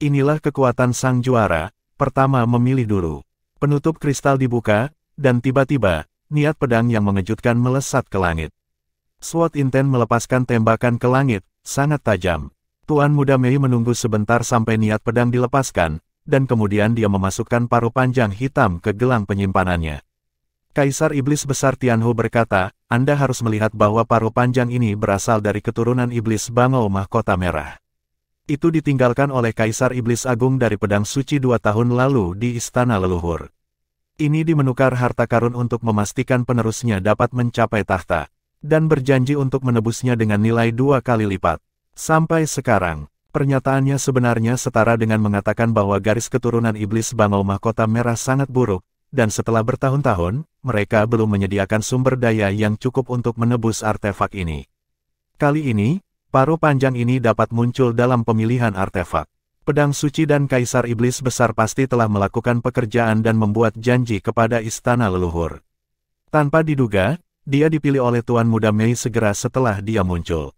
Inilah kekuatan sang juara, pertama memilih dulu. Penutup kristal dibuka, dan tiba-tiba, niat pedang yang mengejutkan melesat ke langit. Sword Inten melepaskan tembakan ke langit, sangat tajam. Tuan Muda Mei menunggu sebentar sampai niat pedang dilepaskan, dan kemudian dia memasukkan paruh panjang hitam ke gelang penyimpanannya. Kaisar Iblis Besar Tianhu berkata, Anda harus melihat bahwa paruh panjang ini berasal dari keturunan Iblis Bangau Mahkota Merah. Itu ditinggalkan oleh Kaisar Iblis Agung dari pedang suci 2 tahun lalu di Istana Leluhur. Ini dimenukar harta karun untuk memastikan penerusnya dapat mencapai tahta, dan berjanji untuk menebusnya dengan nilai 2 kali lipat. Sampai sekarang, pernyataannya sebenarnya setara dengan mengatakan bahwa garis keturunan Iblis Bangau Mahkota Merah sangat buruk, dan setelah bertahun-tahun, mereka belum menyediakan sumber daya yang cukup untuk menebus artefak ini. Kali ini, paruh panjang ini dapat muncul dalam pemilihan artefak. Pedang Suci dan Kaisar Iblis Besar pasti telah melakukan pekerjaan dan membuat janji kepada Istana Leluhur. Tanpa diduga, dia dipilih oleh Tuan Muda Mei segera setelah dia muncul.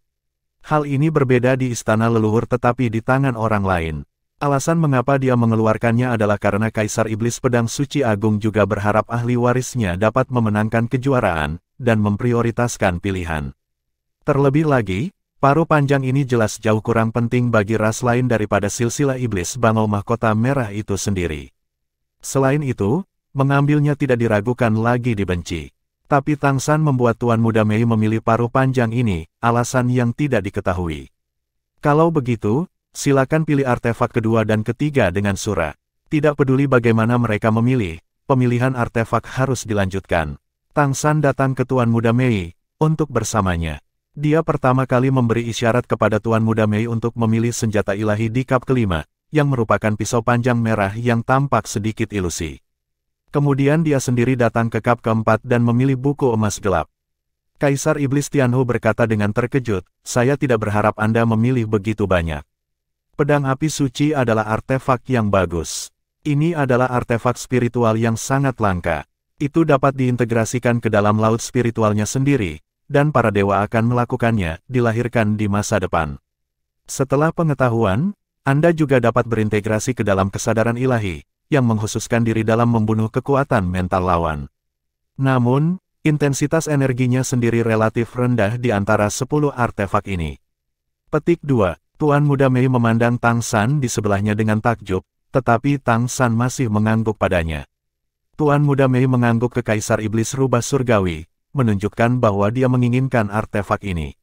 Hal ini berbeda di Istana Leluhur tetapi di tangan orang lain. Alasan mengapa dia mengeluarkannya adalah karena Kaisar Iblis Pedang Suci Agung juga berharap ahli warisnya dapat memenangkan kejuaraan, dan memprioritaskan pilihan. Terlebih lagi, paruh panjang ini jelas jauh kurang penting bagi ras lain daripada silsilah Iblis Bangau Mahkota Merah itu sendiri. Selain itu, mengambilnya tidak diragukan lagi dibenci. Tapi Tang San membuat Tuan Muda Mei memilih paruh panjang ini, alasan yang tidak diketahui. Kalau begitu, silakan pilih artefak kedua dan ketiga dengan surah. Tidak peduli bagaimana mereka memilih, pemilihan artefak harus dilanjutkan. Tang San datang ke Tuan Muda Mei, untuk bersamanya. Dia pertama kali memberi isyarat kepada Tuan Muda Mei untuk memilih senjata ilahi di kap kelima, yang merupakan pisau panjang merah yang tampak sedikit ilusi. Kemudian dia sendiri datang ke kap keempat dan memilih buku emas gelap. Kaisar Iblis Tianhu berkata dengan terkejut, saya tidak berharap Anda memilih begitu banyak. Pedang api suci adalah artefak yang bagus. Ini adalah artefak spiritual yang sangat langka. Itu dapat diintegrasikan ke dalam laut spiritualnya sendiri, dan para dewa akan melakukannya, dilahirkan di masa depan. Setelah pengetahuan, Anda juga dapat berintegrasi ke dalam kesadaran ilahi, yang mengkhususkan diri dalam membunuh kekuatan mental lawan. Namun, intensitas energinya sendiri relatif rendah di antara 10 artefak ini. Petik 2. Tuan Muda Mei memandang Tang San di sebelahnya dengan takjub, tetapi Tang San masih mengangguk padanya. Tuan Muda Mei mengangguk ke Kaisar Iblis Rubah Surgawi, menunjukkan bahwa dia menginginkan artefak ini.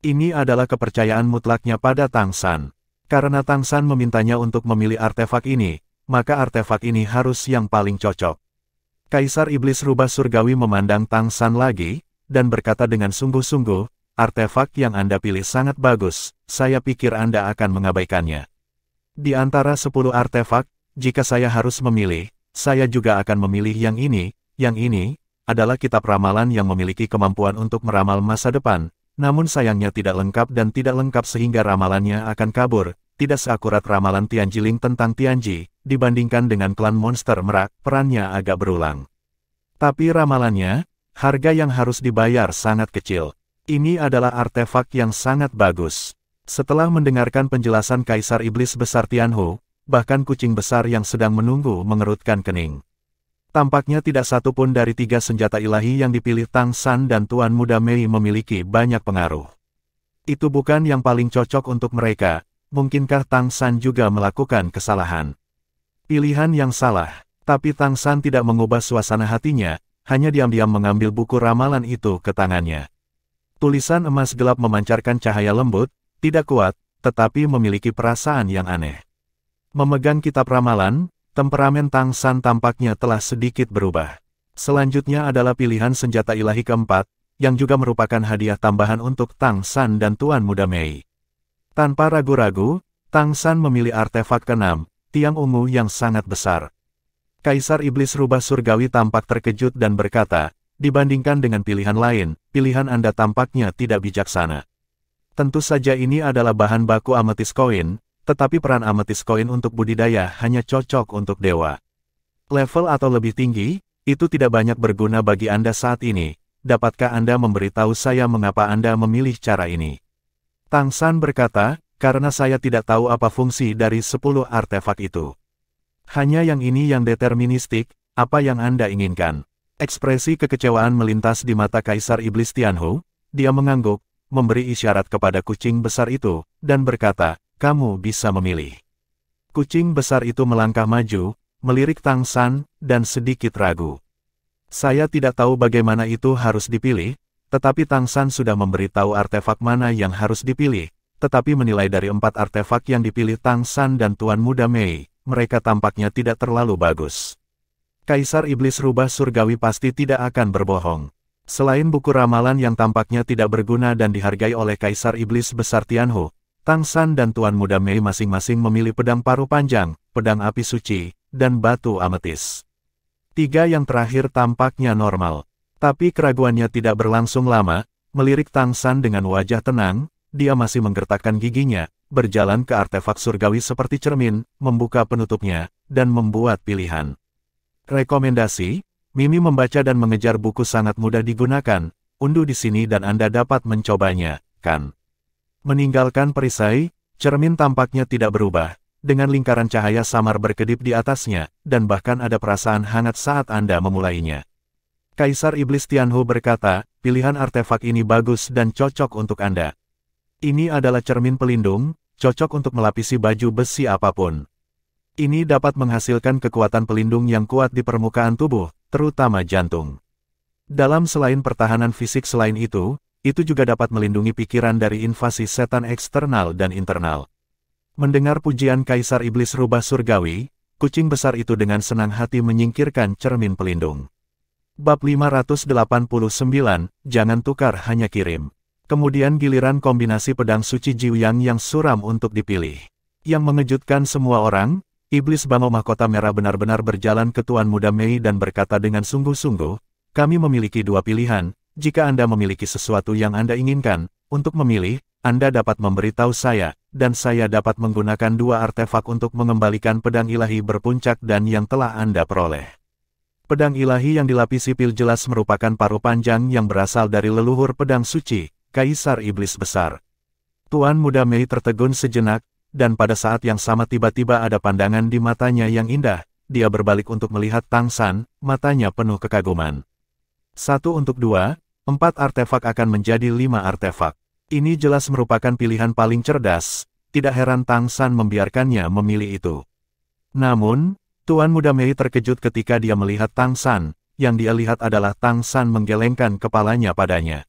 Ini adalah kepercayaan mutlaknya pada Tang San. Karena Tang San memintanya untuk memilih artefak ini, maka artefak ini harus yang paling cocok. Kaisar Iblis Rubah Surgawi memandang Tang San lagi, dan berkata dengan sungguh-sungguh, artefak yang Anda pilih sangat bagus, saya pikir Anda akan mengabaikannya. Di antara 10 artefak, jika saya harus memilih, saya juga akan memilih yang ini adalah kitab ramalan yang memiliki kemampuan untuk meramal masa depan, namun sayangnya tidak lengkap dan tidak lengkap sehingga ramalannya akan kabur, tidak seakurat ramalan Tianjiling tentang Tianji, dibandingkan dengan klan monster merak, perannya agak berulang. Tapi ramalannya, harga yang harus dibayar sangat kecil. Ini adalah artefak yang sangat bagus. Setelah mendengarkan penjelasan Kaisar Iblis Besar Tianhu, bahkan kucing besar yang sedang menunggu mengerutkan kening. Tampaknya tidak satu pun dari 3 senjata ilahi yang dipilih Tang San dan Tuan Muda Mei memiliki banyak pengaruh. Itu bukan yang paling cocok untuk mereka, mungkinkah Tang San juga melakukan kesalahan? Pilihan yang salah, tapi Tang San tidak mengubah suasana hatinya, hanya diam-diam mengambil buku ramalan itu ke tangannya. Tulisan emas gelap memancarkan cahaya lembut, tidak kuat, tetapi memiliki perasaan yang aneh. Memegang kitab ramalan, temperamen Tang San tampaknya telah sedikit berubah. Selanjutnya adalah pilihan senjata ilahi keempat, yang juga merupakan hadiah tambahan untuk Tang San dan Tuan Muda Mei. Tanpa ragu-ragu, Tang San memilih artefak ke-6, tiang ungu yang sangat besar. Kaisar Iblis Rubah Surgawi tampak terkejut dan berkata, dibandingkan dengan pilihan lain, pilihan Anda tampaknya tidak bijaksana. Tentu saja ini adalah bahan baku ametis koin, tetapi peran ametis koin untuk budidaya hanya cocok untuk dewa. Level atau lebih tinggi, itu tidak banyak berguna bagi Anda saat ini. Dapatkah Anda memberitahu saya mengapa Anda memilih cara ini? Tang San berkata, karena saya tidak tahu apa fungsi dari 10 artefak itu. Hanya yang ini yang deterministik, apa yang Anda inginkan. Ekspresi kekecewaan melintas di mata Kaisar Iblis Tianhu, dia mengangguk, memberi isyarat kepada kucing besar itu, dan berkata, kamu bisa memilih. Kucing besar itu melangkah maju, melirik Tang San, dan sedikit ragu. Saya tidak tahu bagaimana itu harus dipilih, tetapi Tang San sudah memberitahu artefak mana yang harus dipilih, tetapi menilai dari 4 artefak yang dipilih Tang San dan Tuan Muda Mei, mereka tampaknya tidak terlalu bagus. Kaisar Iblis Rubah Surgawi pasti tidak akan berbohong. Selain buku ramalan yang tampaknya tidak berguna dan dihargai oleh Kaisar Iblis Besar Tianhu, Tang San dan Tuan Muda Mei masing-masing memilih pedang paruh panjang, pedang api suci, dan batu ametis. 3 yang terakhir tampaknya normal. Tapi keraguannya tidak berlangsung lama, melirik Tang San dengan wajah tenang, dia masih menggertakkan giginya, berjalan ke artefak surgawi seperti cermin, membuka penutupnya, dan membuat pilihan. Rekomendasi, Mimi membaca dan mengejar buku sangat mudah digunakan, unduh di sini dan Anda dapat mencobanya, kan? Meninggalkan perisai, cermin tampaknya tidak berubah, dengan lingkaran cahaya samar berkedip di atasnya, dan bahkan ada perasaan hangat saat Anda memulainya. Kaisar Iblis Tianhu berkata, pilihan artefak ini bagus dan cocok untuk Anda. Ini adalah cermin pelindung, cocok untuk melapisi baju besi apapun. Ini dapat menghasilkan kekuatan pelindung yang kuat di permukaan tubuh, terutama jantung. Dalam selain pertahanan fisik selain itu juga dapat melindungi pikiran dari invasi setan eksternal dan internal. Mendengar pujian Kaisar Iblis Rubah Surgawi, kucing besar itu dengan senang hati menyingkirkan cermin pelindung. Bab 589, jangan tukar hanya kirim. Kemudian giliran kombinasi pedang suci Jiuyang yang suram untuk dipilih. Yang mengejutkan semua orang, Iblis Bangau Mahkota Merah benar-benar berjalan ke Tuan Muda Mei dan berkata dengan sungguh-sungguh, kami memiliki dua pilihan, jika Anda memiliki sesuatu yang Anda inginkan, untuk memilih, Anda dapat memberitahu saya, dan saya dapat menggunakan dua artefak untuk mengembalikan pedang ilahi berpuncak dan yang telah Anda peroleh. Pedang ilahi yang dilapisi pil jelas merupakan paruh panjang yang berasal dari leluhur pedang suci, Kaisar Iblis Besar. Tuan Muda Mei tertegun sejenak, dan pada saat yang sama tiba-tiba ada pandangan di matanya yang indah, dia berbalik untuk melihat Tang San, matanya penuh kekaguman. 1 untuk 2, 4 artefak akan menjadi 5 artefak. Ini jelas merupakan pilihan paling cerdas, tidak heran Tang San membiarkannya memilih itu. Namun, Tuan Muda Mei terkejut ketika dia melihat Tang San, yang dia lihat adalah Tang San menggelengkan kepalanya padanya.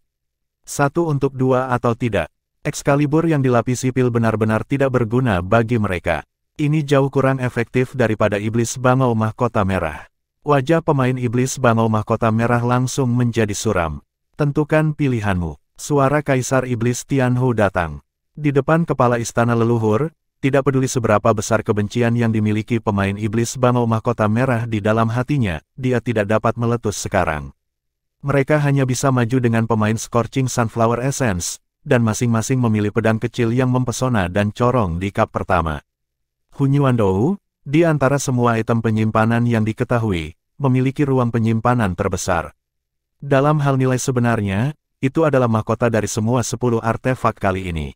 1 untuk 2 atau tidak. Excalibur yang dilapisi pil benar-benar tidak berguna bagi mereka. Ini jauh kurang efektif daripada Iblis Bangau Mahkota Merah. Wajah pemain Iblis Bangau Mahkota Merah langsung menjadi suram. Tentukan pilihanmu. Suara Kaisar Iblis Tianhu datang. Di depan kepala istana leluhur, tidak peduli seberapa besar kebencian yang dimiliki pemain Iblis Bangau Mahkota Merah di dalam hatinya, dia tidak dapat meletus sekarang. Mereka hanya bisa maju dengan pemain Scorching Sunflower Essence, dan masing-masing memilih pedang kecil yang mempesona dan corong di kap pertama. Hun Yuandou, di antara semua item penyimpanan yang diketahui, memiliki ruang penyimpanan terbesar. Dalam hal nilai sebenarnya, itu adalah mahkota dari semua 10 artefak kali ini.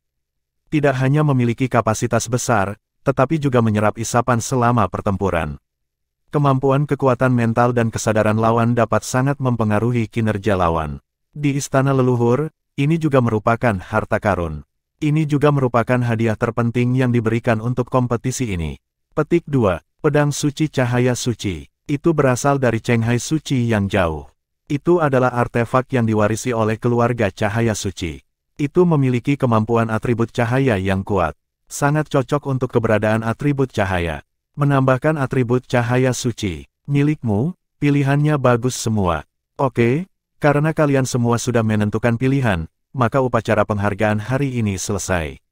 Tidak hanya memiliki kapasitas besar, tetapi juga menyerap isapan selama pertempuran. Kemampuan kekuatan mental dan kesadaran lawan dapat sangat mempengaruhi kinerja lawan. Di istana leluhur, ini juga merupakan harta karun. Ini juga merupakan hadiah terpenting yang diberikan untuk kompetisi ini. Petik 2. Pedang Suci Cahaya Suci. Itu berasal dari Cenghai Suci yang jauh. Itu adalah artefak yang diwarisi oleh keluarga Cahaya Suci. Itu memiliki kemampuan atribut cahaya yang kuat. Sangat cocok untuk keberadaan atribut cahaya. Menambahkan atribut cahaya suci. Milikmu, pilihannya bagus semua. Oke. Karena kalian semua sudah menentukan pilihan, maka upacara penghargaan hari ini selesai.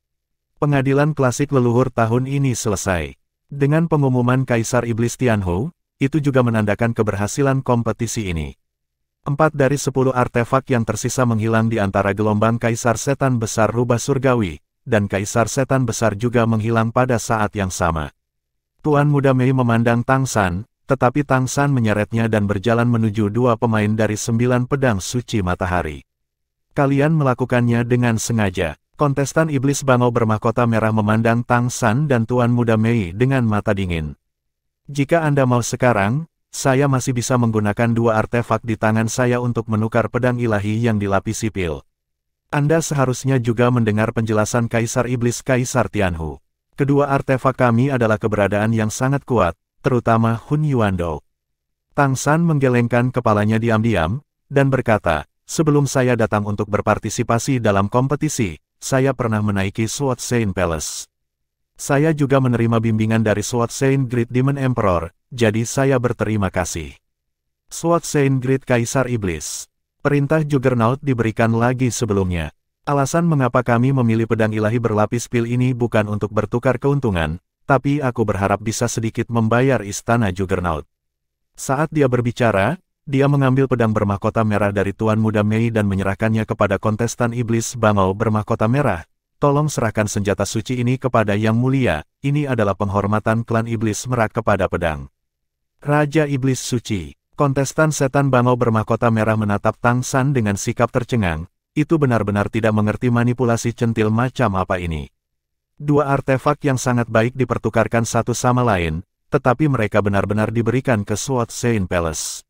Pengadilan klasik leluhur tahun ini selesai. Dengan pengumuman Kaisar Iblis Tianhu, itu juga menandakan keberhasilan kompetisi ini. 4 dari 10 artefak yang tersisa menghilang di antara gelombang Kaisar Setan Besar Rubah Surgawi, dan Kaisar Setan Besar juga menghilang pada saat yang sama. Tuan Muda Mei memandang Tang San, tetapi Tang San menyeretnya dan berjalan menuju 2 pemain dari 9 pedang suci matahari. Kalian melakukannya dengan sengaja. Kontestan Iblis Bangau bermahkota merah memandang Tang San dan Tuan Muda Mei dengan mata dingin. Jika Anda mau sekarang, saya masih bisa menggunakan 2 artefak di tangan saya untuk menukar pedang ilahi yang dilapisi pil. Anda seharusnya juga mendengar penjelasan Kaisar Iblis Kaisar Tianhu. Kedua artefak kami adalah keberadaan yang sangat kuat, terutama Hun Yuandou. Tang San menggelengkan kepalanya diam-diam, dan berkata, sebelum saya datang untuk berpartisipasi dalam kompetisi, saya pernah menaiki Sword Saint Palace. Saya juga menerima bimbingan dari Sword Saint Great Demon Emperor, jadi saya berterima kasih. Sword Saint Great Kaisar Iblis. Perintah Juggernaut diberikan lagi sebelumnya. Alasan mengapa kami memilih pedang ilahi berlapis pil ini bukan untuk bertukar keuntungan, tapi aku berharap bisa sedikit membayar istana Juggernaut. Saat dia berbicara, dia mengambil pedang bermahkota merah dari Tuan Muda Mei dan menyerahkannya kepada kontestan Iblis Bangau bermahkota merah. Tolong serahkan senjata suci ini kepada Yang Mulia, ini adalah penghormatan klan Iblis Merak kepada pedang. Raja Iblis Suci. Kontestan setan Bangau bermahkota merah menatap Tang San dengan sikap tercengang, itu benar-benar tidak mengerti manipulasi centil macam apa ini. 2 artefak yang sangat baik dipertukarkan satu sama lain, tetapi mereka benar-benar diberikan ke Sword Saint Palace.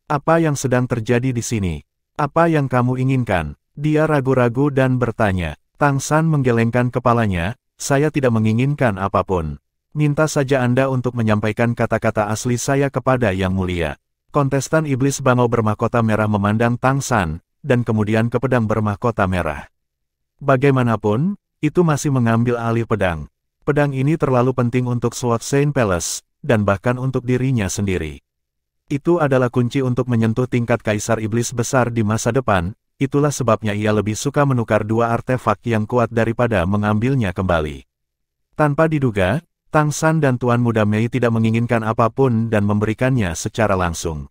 Apa yang sedang terjadi di sini? Apa yang kamu inginkan? Dia ragu-ragu dan bertanya. Tang San menggelengkan kepalanya, saya tidak menginginkan apapun. Minta saja Anda untuk menyampaikan kata-kata asli saya kepada Yang Mulia. Kontestan Iblis Bangau bermahkota merah memandang Tang San, dan kemudian ke pedang bermahkota merah. Bagaimanapun, itu masih mengambil alih pedang. Pedang ini terlalu penting untuk Sword Saint Palace, dan bahkan untuk dirinya sendiri. Itu adalah kunci untuk menyentuh tingkat Kaisar Iblis Besar di masa depan, itulah sebabnya ia lebih suka menukar 2 artefak yang kuat daripada mengambilnya kembali. Tanpa diduga, Tang San dan Tuan Muda Mei tidak menginginkan apapun dan memberikannya secara langsung.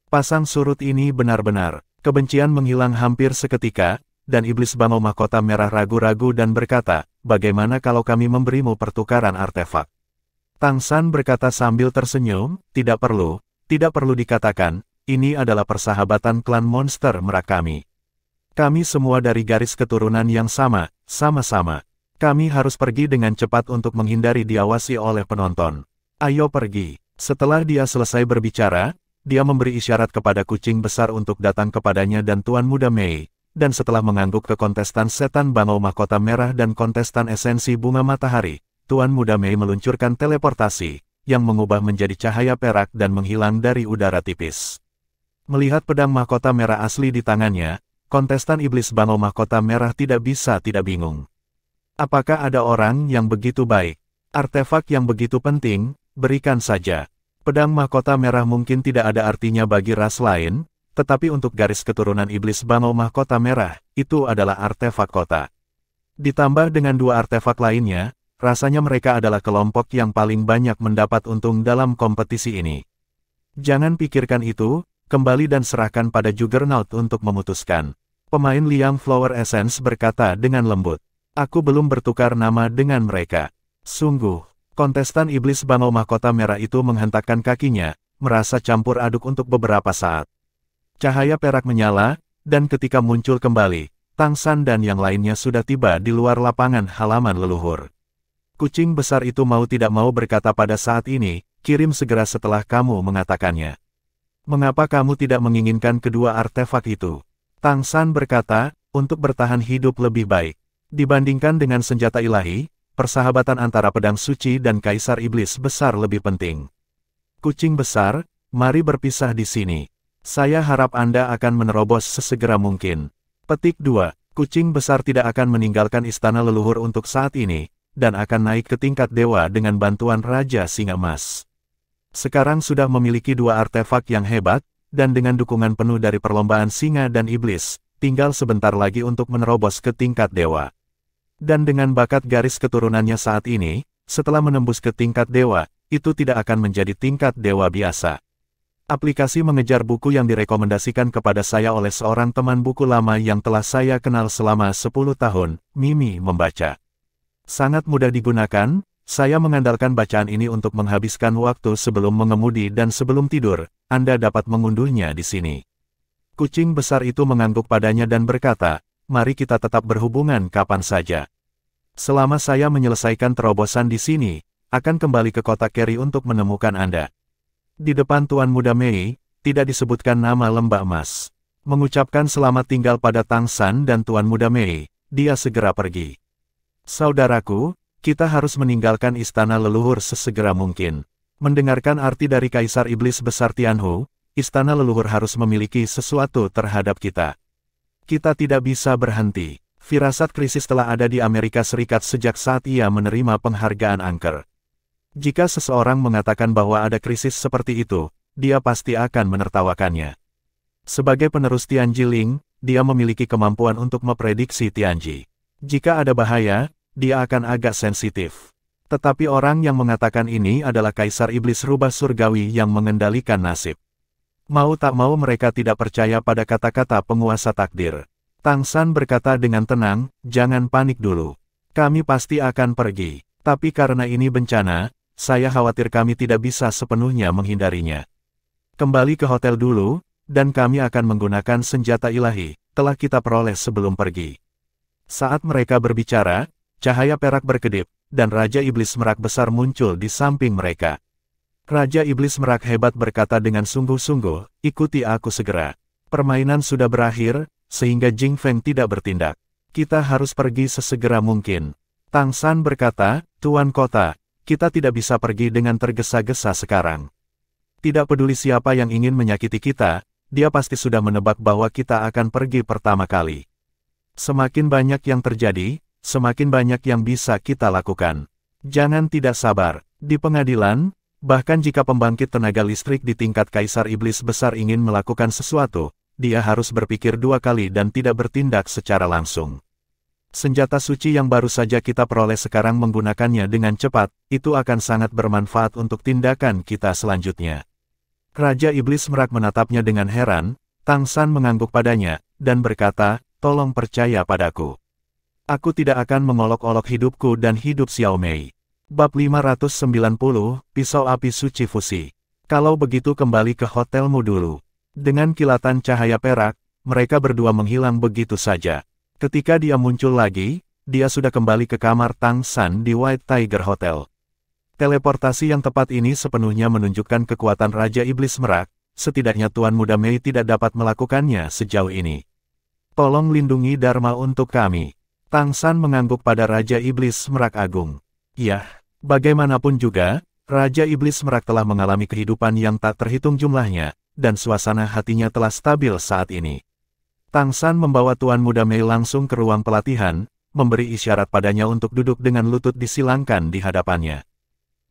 Pasang surut ini benar-benar, kebencian menghilang hampir seketika, dan iblis bangau mahkota merah ragu-ragu dan berkata, bagaimana kalau kami memberimu pertukaran artefak? Tang San berkata sambil tersenyum, tidak perlu dikatakan, ini adalah persahabatan klan monster merak kami. Kami semua dari garis keturunan yang sama-sama. Kami harus pergi dengan cepat untuk menghindari diawasi oleh penonton. Ayo pergi. Setelah dia selesai berbicara, dia memberi isyarat kepada kucing besar untuk datang kepadanya dan Tuan Muda Mei, dan setelah mengangguk ke kontestan setan bangau mahkota merah dan kontestan esensi bunga matahari, Tuan Muda Mei meluncurkan teleportasi, yang mengubah menjadi cahaya perak dan menghilang dari udara tipis. Melihat pedang mahkota merah asli di tangannya, kontestan iblis bangau mahkota merah tidak bingung. Apakah ada orang yang begitu baik? Artefak yang begitu penting, berikan saja. Pedang mahkota merah mungkin tidak ada artinya bagi ras lain, tetapi untuk garis keturunan iblis bangau mahkota merah, itu adalah artefak kota. Ditambah dengan 2 artefak lainnya, rasanya mereka adalah kelompok yang paling banyak mendapat untung dalam kompetisi ini. Jangan pikirkan itu, kembali dan serahkan pada Juggernaut untuk memutuskan. Pemain Liang Flower Essence berkata dengan lembut. Aku belum bertukar nama dengan mereka. Sungguh, kontestan iblis bangau mahkota merah itu menghentakkan kakinya, merasa campur aduk untuk beberapa saat. Cahaya perak menyala, dan ketika muncul kembali, Tang San dan yang lainnya sudah tiba di luar lapangan halaman leluhur. Kucing besar itu mau tidak mau berkata pada saat ini, kirim segera setelah kamu mengatakannya. Mengapa kamu tidak menginginkan kedua artefak itu? Tang San berkata, untuk bertahan hidup lebih baik. Dibandingkan dengan senjata ilahi, persahabatan antara pedang suci dan kaisar iblis besar lebih penting. Kucing besar, mari berpisah di sini. Saya harap Anda akan menerobos sesegera mungkin. Petik 2. Kucing besar tidak akan meninggalkan istana leluhur untuk saat ini, dan akan naik ke tingkat dewa dengan bantuan Raja Singa Emas. Sekarang sudah memiliki 2 artefak yang hebat, dan dengan dukungan penuh dari perlombaan singa dan iblis, tinggal sebentar lagi untuk menerobos ke tingkat dewa. Dan dengan bakat garis keturunannya saat ini, setelah menembus ke tingkat dewa, itu tidak akan menjadi tingkat dewa biasa. Aplikasi mengejar buku yang direkomendasikan kepada saya oleh seorang teman buku lama yang telah saya kenal selama 10 tahun, Mimi membaca. Sangat mudah digunakan, saya mengandalkan bacaan ini untuk menghabiskan waktu sebelum mengemudi dan sebelum tidur, Anda dapat mengunduhnya di sini. Kucing besar itu mengangguk padanya dan berkata, mari kita tetap berhubungan kapan saja. Selama saya menyelesaikan terobosan di sini, akan kembali ke kota Keri untuk menemukan Anda. Di depan Tuan Muda Mei, tidak disebutkan nama lembah emas. Mengucapkan selamat tinggal pada Tang San dan Tuan Muda Mei, dia segera pergi. Saudaraku, kita harus meninggalkan istana leluhur sesegera mungkin. Mendengarkan arti dari Kaisar Iblis Besar Tianhu, istana leluhur harus memiliki sesuatu terhadap kita. Kita tidak bisa berhenti. Firasat krisis telah ada di Amerika Serikat sejak saat ia menerima penghargaan angker. Jika seseorang mengatakan bahwa ada krisis seperti itu, dia pasti akan menertawakannya. Sebagai penerus Tianji Ling, dia memiliki kemampuan untuk memprediksi Tianji. Jika ada bahaya, dia akan agak sensitif. Tetapi orang yang mengatakan ini adalah Kaisar Iblis Rubah Surgawi yang mengendalikan nasib. Mau tak mau mereka tidak percaya pada kata-kata penguasa takdir. Tang San berkata dengan tenang, jangan panik dulu. Kami pasti akan pergi. Tapi karena ini bencana, saya khawatir kami tidak bisa sepenuhnya menghindarinya. Kembali ke hotel dulu, dan kami akan menggunakan senjata ilahi, telah kita peroleh sebelum pergi. Saat mereka berbicara, cahaya perak berkedip, dan Raja Iblis Merak Besar muncul di samping mereka. Raja Iblis Merak Hebat berkata dengan sungguh-sungguh, ikuti aku segera. Permainan sudah berakhir, sehingga Jing Feng tidak bertindak. Kita harus pergi sesegera mungkin. Tang San berkata, Tuan Kota, kita tidak bisa pergi dengan tergesa-gesa sekarang. Tidak peduli siapa yang ingin menyakiti kita, dia pasti sudah menebak bahwa kita akan pergi pertama kali. Semakin banyak yang terjadi, semakin banyak yang bisa kita lakukan. Jangan tidak sabar. Di pengadilan, bahkan jika pembangkit tenaga listrik di tingkat Kaisar Iblis Besar ingin melakukan sesuatu, dia harus berpikir 2 kali dan tidak bertindak secara langsung. Senjata suci yang baru saja kita peroleh sekarang menggunakannya dengan cepat, itu akan sangat bermanfaat untuk tindakan kita selanjutnya. Raja Iblis Merak menatapnya dengan heran, Tang San mengangguk padanya, dan berkata, tolong percaya padaku. Aku tidak akan mengolok-olok hidupku dan hidup Xiao Mei. Bab 590, Pisau Api Suci Fusi. Kalau begitu kembali ke hotelmu dulu. Dengan kilatan cahaya perak, mereka berdua menghilang begitu saja. Ketika dia muncul lagi, dia sudah kembali ke kamar Tang San di White Tiger Hotel. Teleportasi yang tepat ini sepenuhnya menunjukkan kekuatan Raja Iblis Merak, setidaknya Tuan Muda Mei tidak dapat melakukannya sejauh ini. Tolong lindungi Dharma untuk kami. Tang San mengangguk pada Raja Iblis Merak Agung. Yah, bagaimanapun juga, Raja Iblis Merak telah mengalami kehidupan yang tak terhitung jumlahnya, dan suasana hatinya telah stabil saat ini. Tang San membawa Tuan Muda Mei langsung ke ruang pelatihan, memberi isyarat padanya untuk duduk dengan lutut disilangkan di hadapannya.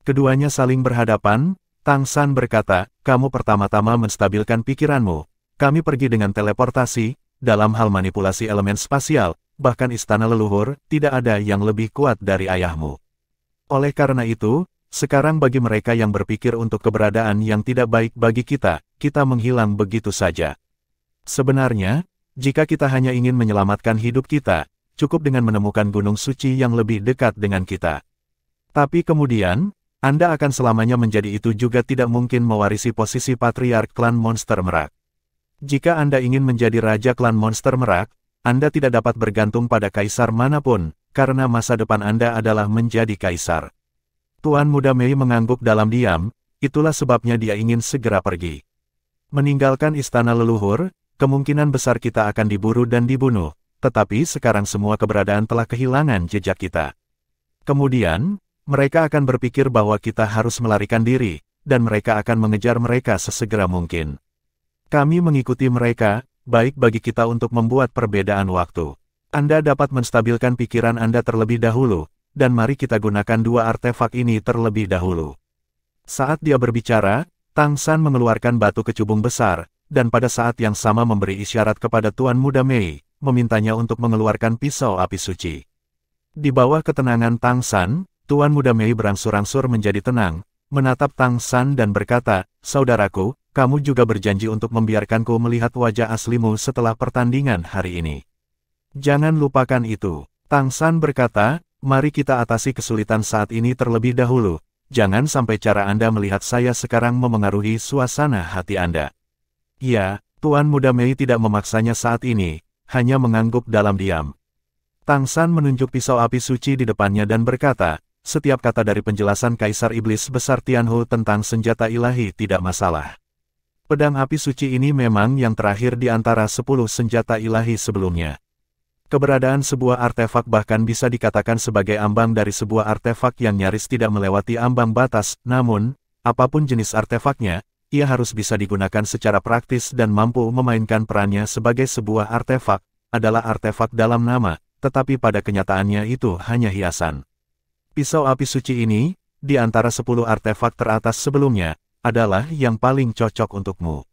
Keduanya saling berhadapan, Tang San berkata, kamu pertama-tama menstabilkan pikiranmu, kami pergi dengan teleportasi, dalam hal manipulasi elemen spasial, bahkan istana leluhur, tidak ada yang lebih kuat dari ayahmu. Oleh karena itu, sekarang bagi mereka yang berpikir untuk keberadaan yang tidak baik bagi kita, kita menghilang begitu saja. Sebenarnya, jika kita hanya ingin menyelamatkan hidup kita, cukup dengan menemukan gunung suci yang lebih dekat dengan kita. Tapi kemudian, Anda akan selamanya menjadi itu juga tidak mungkin mewarisi posisi Patriark Klan Monster Merak. Jika Anda ingin menjadi Raja Klan Monster Merak, Anda tidak dapat bergantung pada kaisar manapun, karena masa depan Anda adalah menjadi kaisar. Tuan Muda Mei mengangguk dalam diam, itulah sebabnya dia ingin segera pergi. Meninggalkan istana leluhur, kemungkinan besar kita akan diburu dan dibunuh, tetapi sekarang semua keberadaan telah kehilangan jejak kita. Kemudian, mereka akan berpikir bahwa kita harus melarikan diri, dan mereka akan mengejar mereka sesegera mungkin. Kami mengikuti mereka, baik bagi kita untuk membuat perbedaan waktu. Anda dapat menstabilkan pikiran Anda terlebih dahulu, dan mari kita gunakan dua artefak ini terlebih dahulu. Saat dia berbicara, Tang San mengeluarkan batu kecubung besar, dan pada saat yang sama memberi isyarat kepada Tuan Muda Mei, memintanya untuk mengeluarkan pisau api suci. Di bawah ketenangan Tang San, Tuan Muda Mei berangsur-angsur menjadi tenang, menatap Tang San dan berkata, saudaraku, kamu juga berjanji untuk membiarkanku melihat wajah aslimu setelah pertandingan hari ini. Jangan lupakan itu. Tang San berkata, mari kita atasi kesulitan saat ini terlebih dahulu, jangan sampai cara Anda melihat saya sekarang memengaruhi suasana hati Anda. Ya, Tuan Muda Mei tidak memaksanya saat ini, hanya mengangguk dalam diam. Tang San menunjuk pisau api suci di depannya dan berkata, setiap kata dari penjelasan Kaisar Iblis Besar Tianhu tentang senjata ilahi tidak masalah. Pedang api suci ini memang yang terakhir di antara 10 senjata ilahi sebelumnya. Keberadaan sebuah artefak bahkan bisa dikatakan sebagai ambang dari sebuah artefak yang nyaris tidak melewati ambang batas, namun, apapun jenis artefaknya, ia harus bisa digunakan secara praktis dan mampu memainkan perannya sebagai sebuah artefak, adalah artefak dalam nama, tetapi pada kenyataannya itu hanya hiasan. Pisau api suci ini, di antara 10 artefak teratas sebelumnya, adalah yang paling cocok untukmu.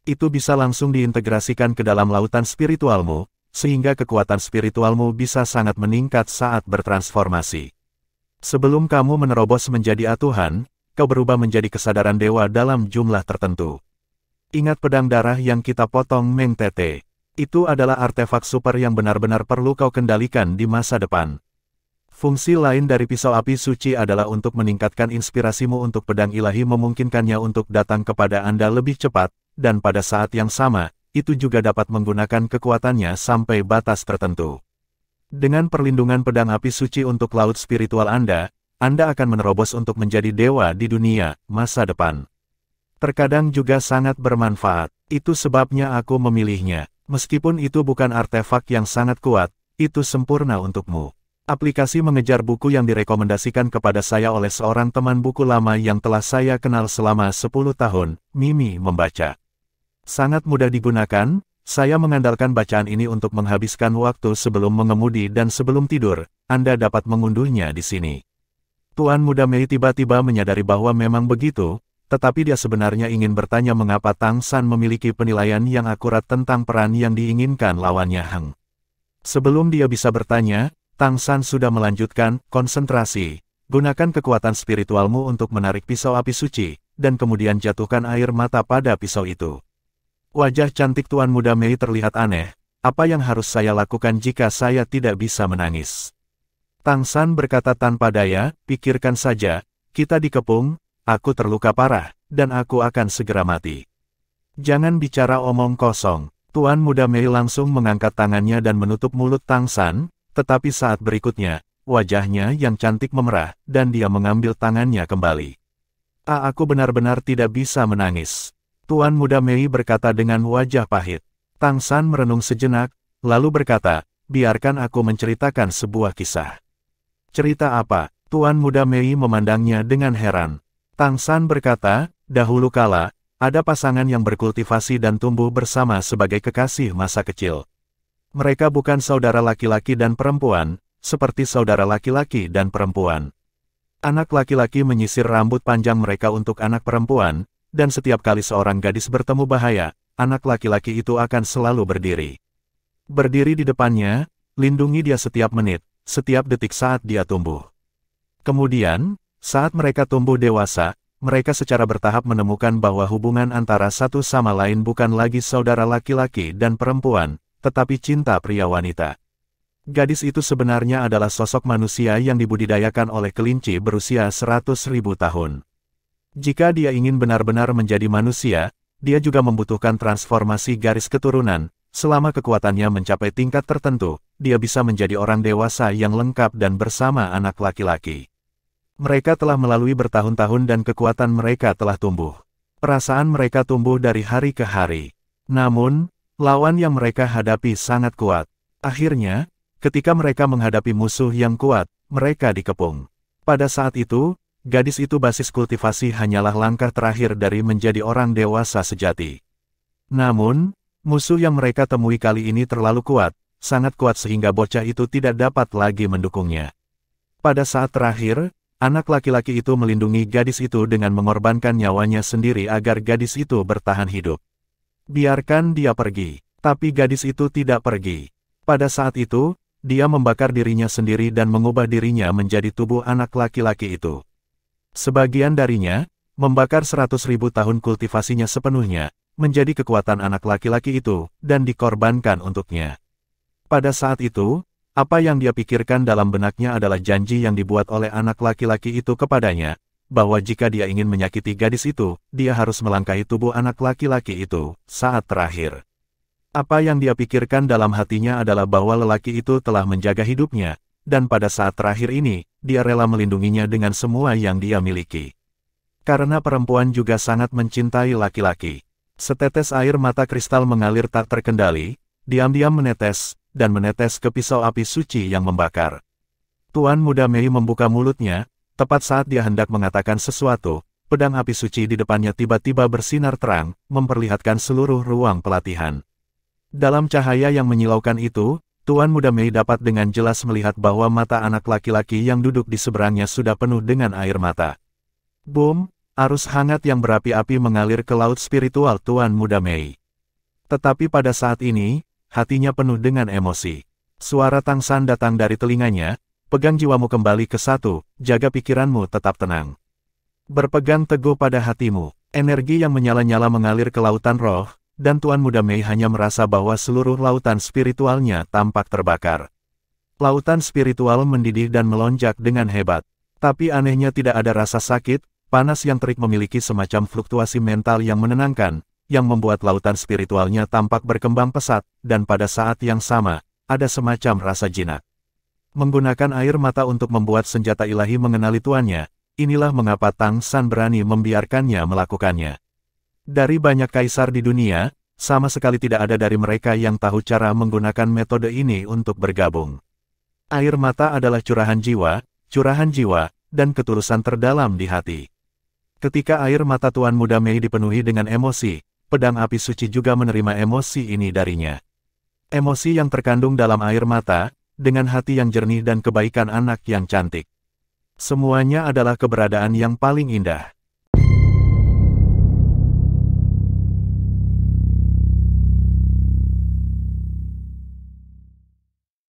Itu bisa langsung diintegrasikan ke dalam lautan spiritualmu, sehingga kekuatan spiritualmu bisa sangat meningkat saat bertransformasi. Sebelum kamu menerobos menjadi atuhan, kau berubah menjadi kesadaran dewa dalam jumlah tertentu. Ingat pedang darah yang kita potong Meng Tete. Itu adalah artefak super yang benar-benar perlu kau kendalikan di masa depan. Fungsi lain dari pisau api suci adalah untuk meningkatkan inspirasimu untuk pedang ilahi memungkinkannya untuk datang kepada Anda lebih cepat, dan pada saat yang sama, itu juga dapat menggunakan kekuatannya sampai batas tertentu. Dengan perlindungan pedang api suci untuk laut spiritual Anda akan menerobos untuk menjadi dewa di dunia masa depan. Terkadang juga sangat bermanfaat. Itu sebabnya aku memilihnya. Meskipun itu bukan artefak yang sangat kuat, itu sempurna untukmu. Aplikasi mengejar buku yang direkomendasikan kepada saya oleh seorang teman buku lama yang telah saya kenal selama 10 tahun, Mimi membaca. Sangat mudah digunakan, saya mengandalkan bacaan ini untuk menghabiskan waktu sebelum mengemudi dan sebelum tidur. Anda dapat mengunduhnya di sini. Tuan Muda Mei tiba-tiba menyadari bahwa memang begitu, tetapi dia sebenarnya ingin bertanya mengapa Tang San memiliki penilaian yang akurat tentang peran yang diinginkan lawannya Heng. Sebelum dia bisa bertanya, Tang San sudah melanjutkan, konsentrasi. Gunakan kekuatan spiritualmu untuk menarik pisau api suci, dan kemudian jatuhkan air mata pada pisau itu. Wajah cantik Tuan Muda Mei terlihat aneh. Apa yang harus saya lakukan jika saya tidak bisa menangis? Tang San berkata tanpa daya, pikirkan saja, kita dikepung, aku terluka parah, dan aku akan segera mati. Jangan bicara omong kosong. Tuan Muda Mei langsung mengangkat tangannya dan menutup mulut Tang San, tetapi saat berikutnya, wajahnya yang cantik memerah, dan dia mengambil tangannya kembali. Aku benar-benar tidak bisa menangis. Tuan Muda Mei berkata dengan wajah pahit. Tang San merenung sejenak, lalu berkata, biarkan aku menceritakan sebuah kisah. Cerita apa? Tuan Muda Mei memandangnya dengan heran. Tang San berkata, dahulu kala, ada pasangan yang berkultivasi dan tumbuh bersama sebagai kekasih masa kecil. Mereka bukan saudara laki-laki dan perempuan, seperti saudara laki-laki dan perempuan. Anak laki-laki menyisir rambut panjang mereka untuk anak perempuan, dan setiap kali seorang gadis bertemu bahaya, anak laki-laki itu akan selalu berdiri. Berdiri di depannya, lindungi dia setiap menit, setiap detik saat dia tumbuh. Kemudian, saat mereka tumbuh dewasa, mereka secara bertahap menemukan bahwa hubungan antara satu sama lain bukan lagi saudara laki-laki dan perempuan, tetapi cinta pria-wanita. Gadis itu sebenarnya adalah sosok manusia yang dibudidayakan oleh kelinci berusia 100.000 tahun. Jika dia ingin benar-benar menjadi manusia, dia juga membutuhkan transformasi garis keturunan. Selama kekuatannya mencapai tingkat tertentu, dia bisa menjadi orang dewasa yang lengkap dan bersama anak laki-laki. Mereka telah melalui bertahun-tahun dan kekuatan mereka telah tumbuh. Perasaan mereka tumbuh dari hari ke hari. Namun, lawan yang mereka hadapi sangat kuat. Akhirnya, ketika mereka menghadapi musuh yang kuat, mereka dikepung. Pada saat itu, gadis itu basis kultivasi hanyalah langkah terakhir dari menjadi orang dewasa sejati. Namun, musuh yang mereka temui kali ini terlalu kuat, sangat kuat sehingga bocah itu tidak dapat lagi mendukungnya. Pada saat terakhir, anak laki-laki itu melindungi gadis itu dengan mengorbankan nyawanya sendiri agar gadis itu bertahan hidup. Biarkan dia pergi, tapi gadis itu tidak pergi. Pada saat itu, dia membakar dirinya sendiri dan mengubah dirinya menjadi tubuh anak laki-laki itu. Sebagian darinya, membakar 100.000 tahun kultivasinya sepenuhnya, menjadi kekuatan anak laki-laki itu, dan dikorbankan untuknya. Pada saat itu, apa yang dia pikirkan dalam benaknya adalah janji yang dibuat oleh anak laki-laki itu kepadanya, bahwa jika dia ingin menyakiti gadis itu, dia harus melangkahi tubuh anak laki-laki itu, saat terakhir. Apa yang dia pikirkan dalam hatinya adalah bahwa lelaki itu telah menjaga hidupnya, dan pada saat terakhir ini, dia rela melindunginya dengan semua yang dia miliki. Karena perempuan juga sangat mencintai laki-laki. Setetes air mata kristal mengalir tak terkendali, diam-diam menetes, dan menetes ke pisau api suci yang membakar. Tuan Muda Mei membuka mulutnya, tepat saat dia hendak mengatakan sesuatu, pedang api suci di depannya tiba-tiba bersinar terang, memperlihatkan seluruh ruang pelatihan. Dalam cahaya yang menyilaukan itu, Tuan Muda Mei dapat dengan jelas melihat bahwa mata anak laki-laki yang duduk di seberangnya sudah penuh dengan air mata. Boom, arus hangat yang berapi-api mengalir ke laut spiritual Tuan Muda Mei. Tetapi pada saat ini, hatinya penuh dengan emosi. Suara Tang San datang dari telinganya, pegang jiwamu kembali ke satu, jaga pikiranmu tetap tenang. Berpegang teguh pada hatimu, energi yang menyala-nyala mengalir ke lautan roh, dan Tuan Muda Mei hanya merasa bahwa seluruh lautan spiritualnya tampak terbakar. Lautan spiritual mendidih dan melonjak dengan hebat. Tapi anehnya tidak ada rasa sakit, panas yang terik memiliki semacam fluktuasi mental yang menenangkan, yang membuat lautan spiritualnya tampak berkembang pesat, dan pada saat yang sama, ada semacam rasa jinak. Menggunakan air mata untuk membuat senjata ilahi mengenali tuannya, inilah mengapa Tang San berani membiarkannya melakukannya. Dari banyak kaisar di dunia, sama sekali tidak ada dari mereka yang tahu cara menggunakan metode ini untuk bergabung. Air mata adalah curahan jiwa, dan ketulusan terdalam di hati. Ketika air mata Tuan Muda Mei dipenuhi dengan emosi, pedang api suci juga menerima emosi ini darinya. Emosi yang terkandung dalam air mata, dengan hati yang jernih dan kebaikan anak yang cantik. Semuanya adalah keberadaan yang paling indah.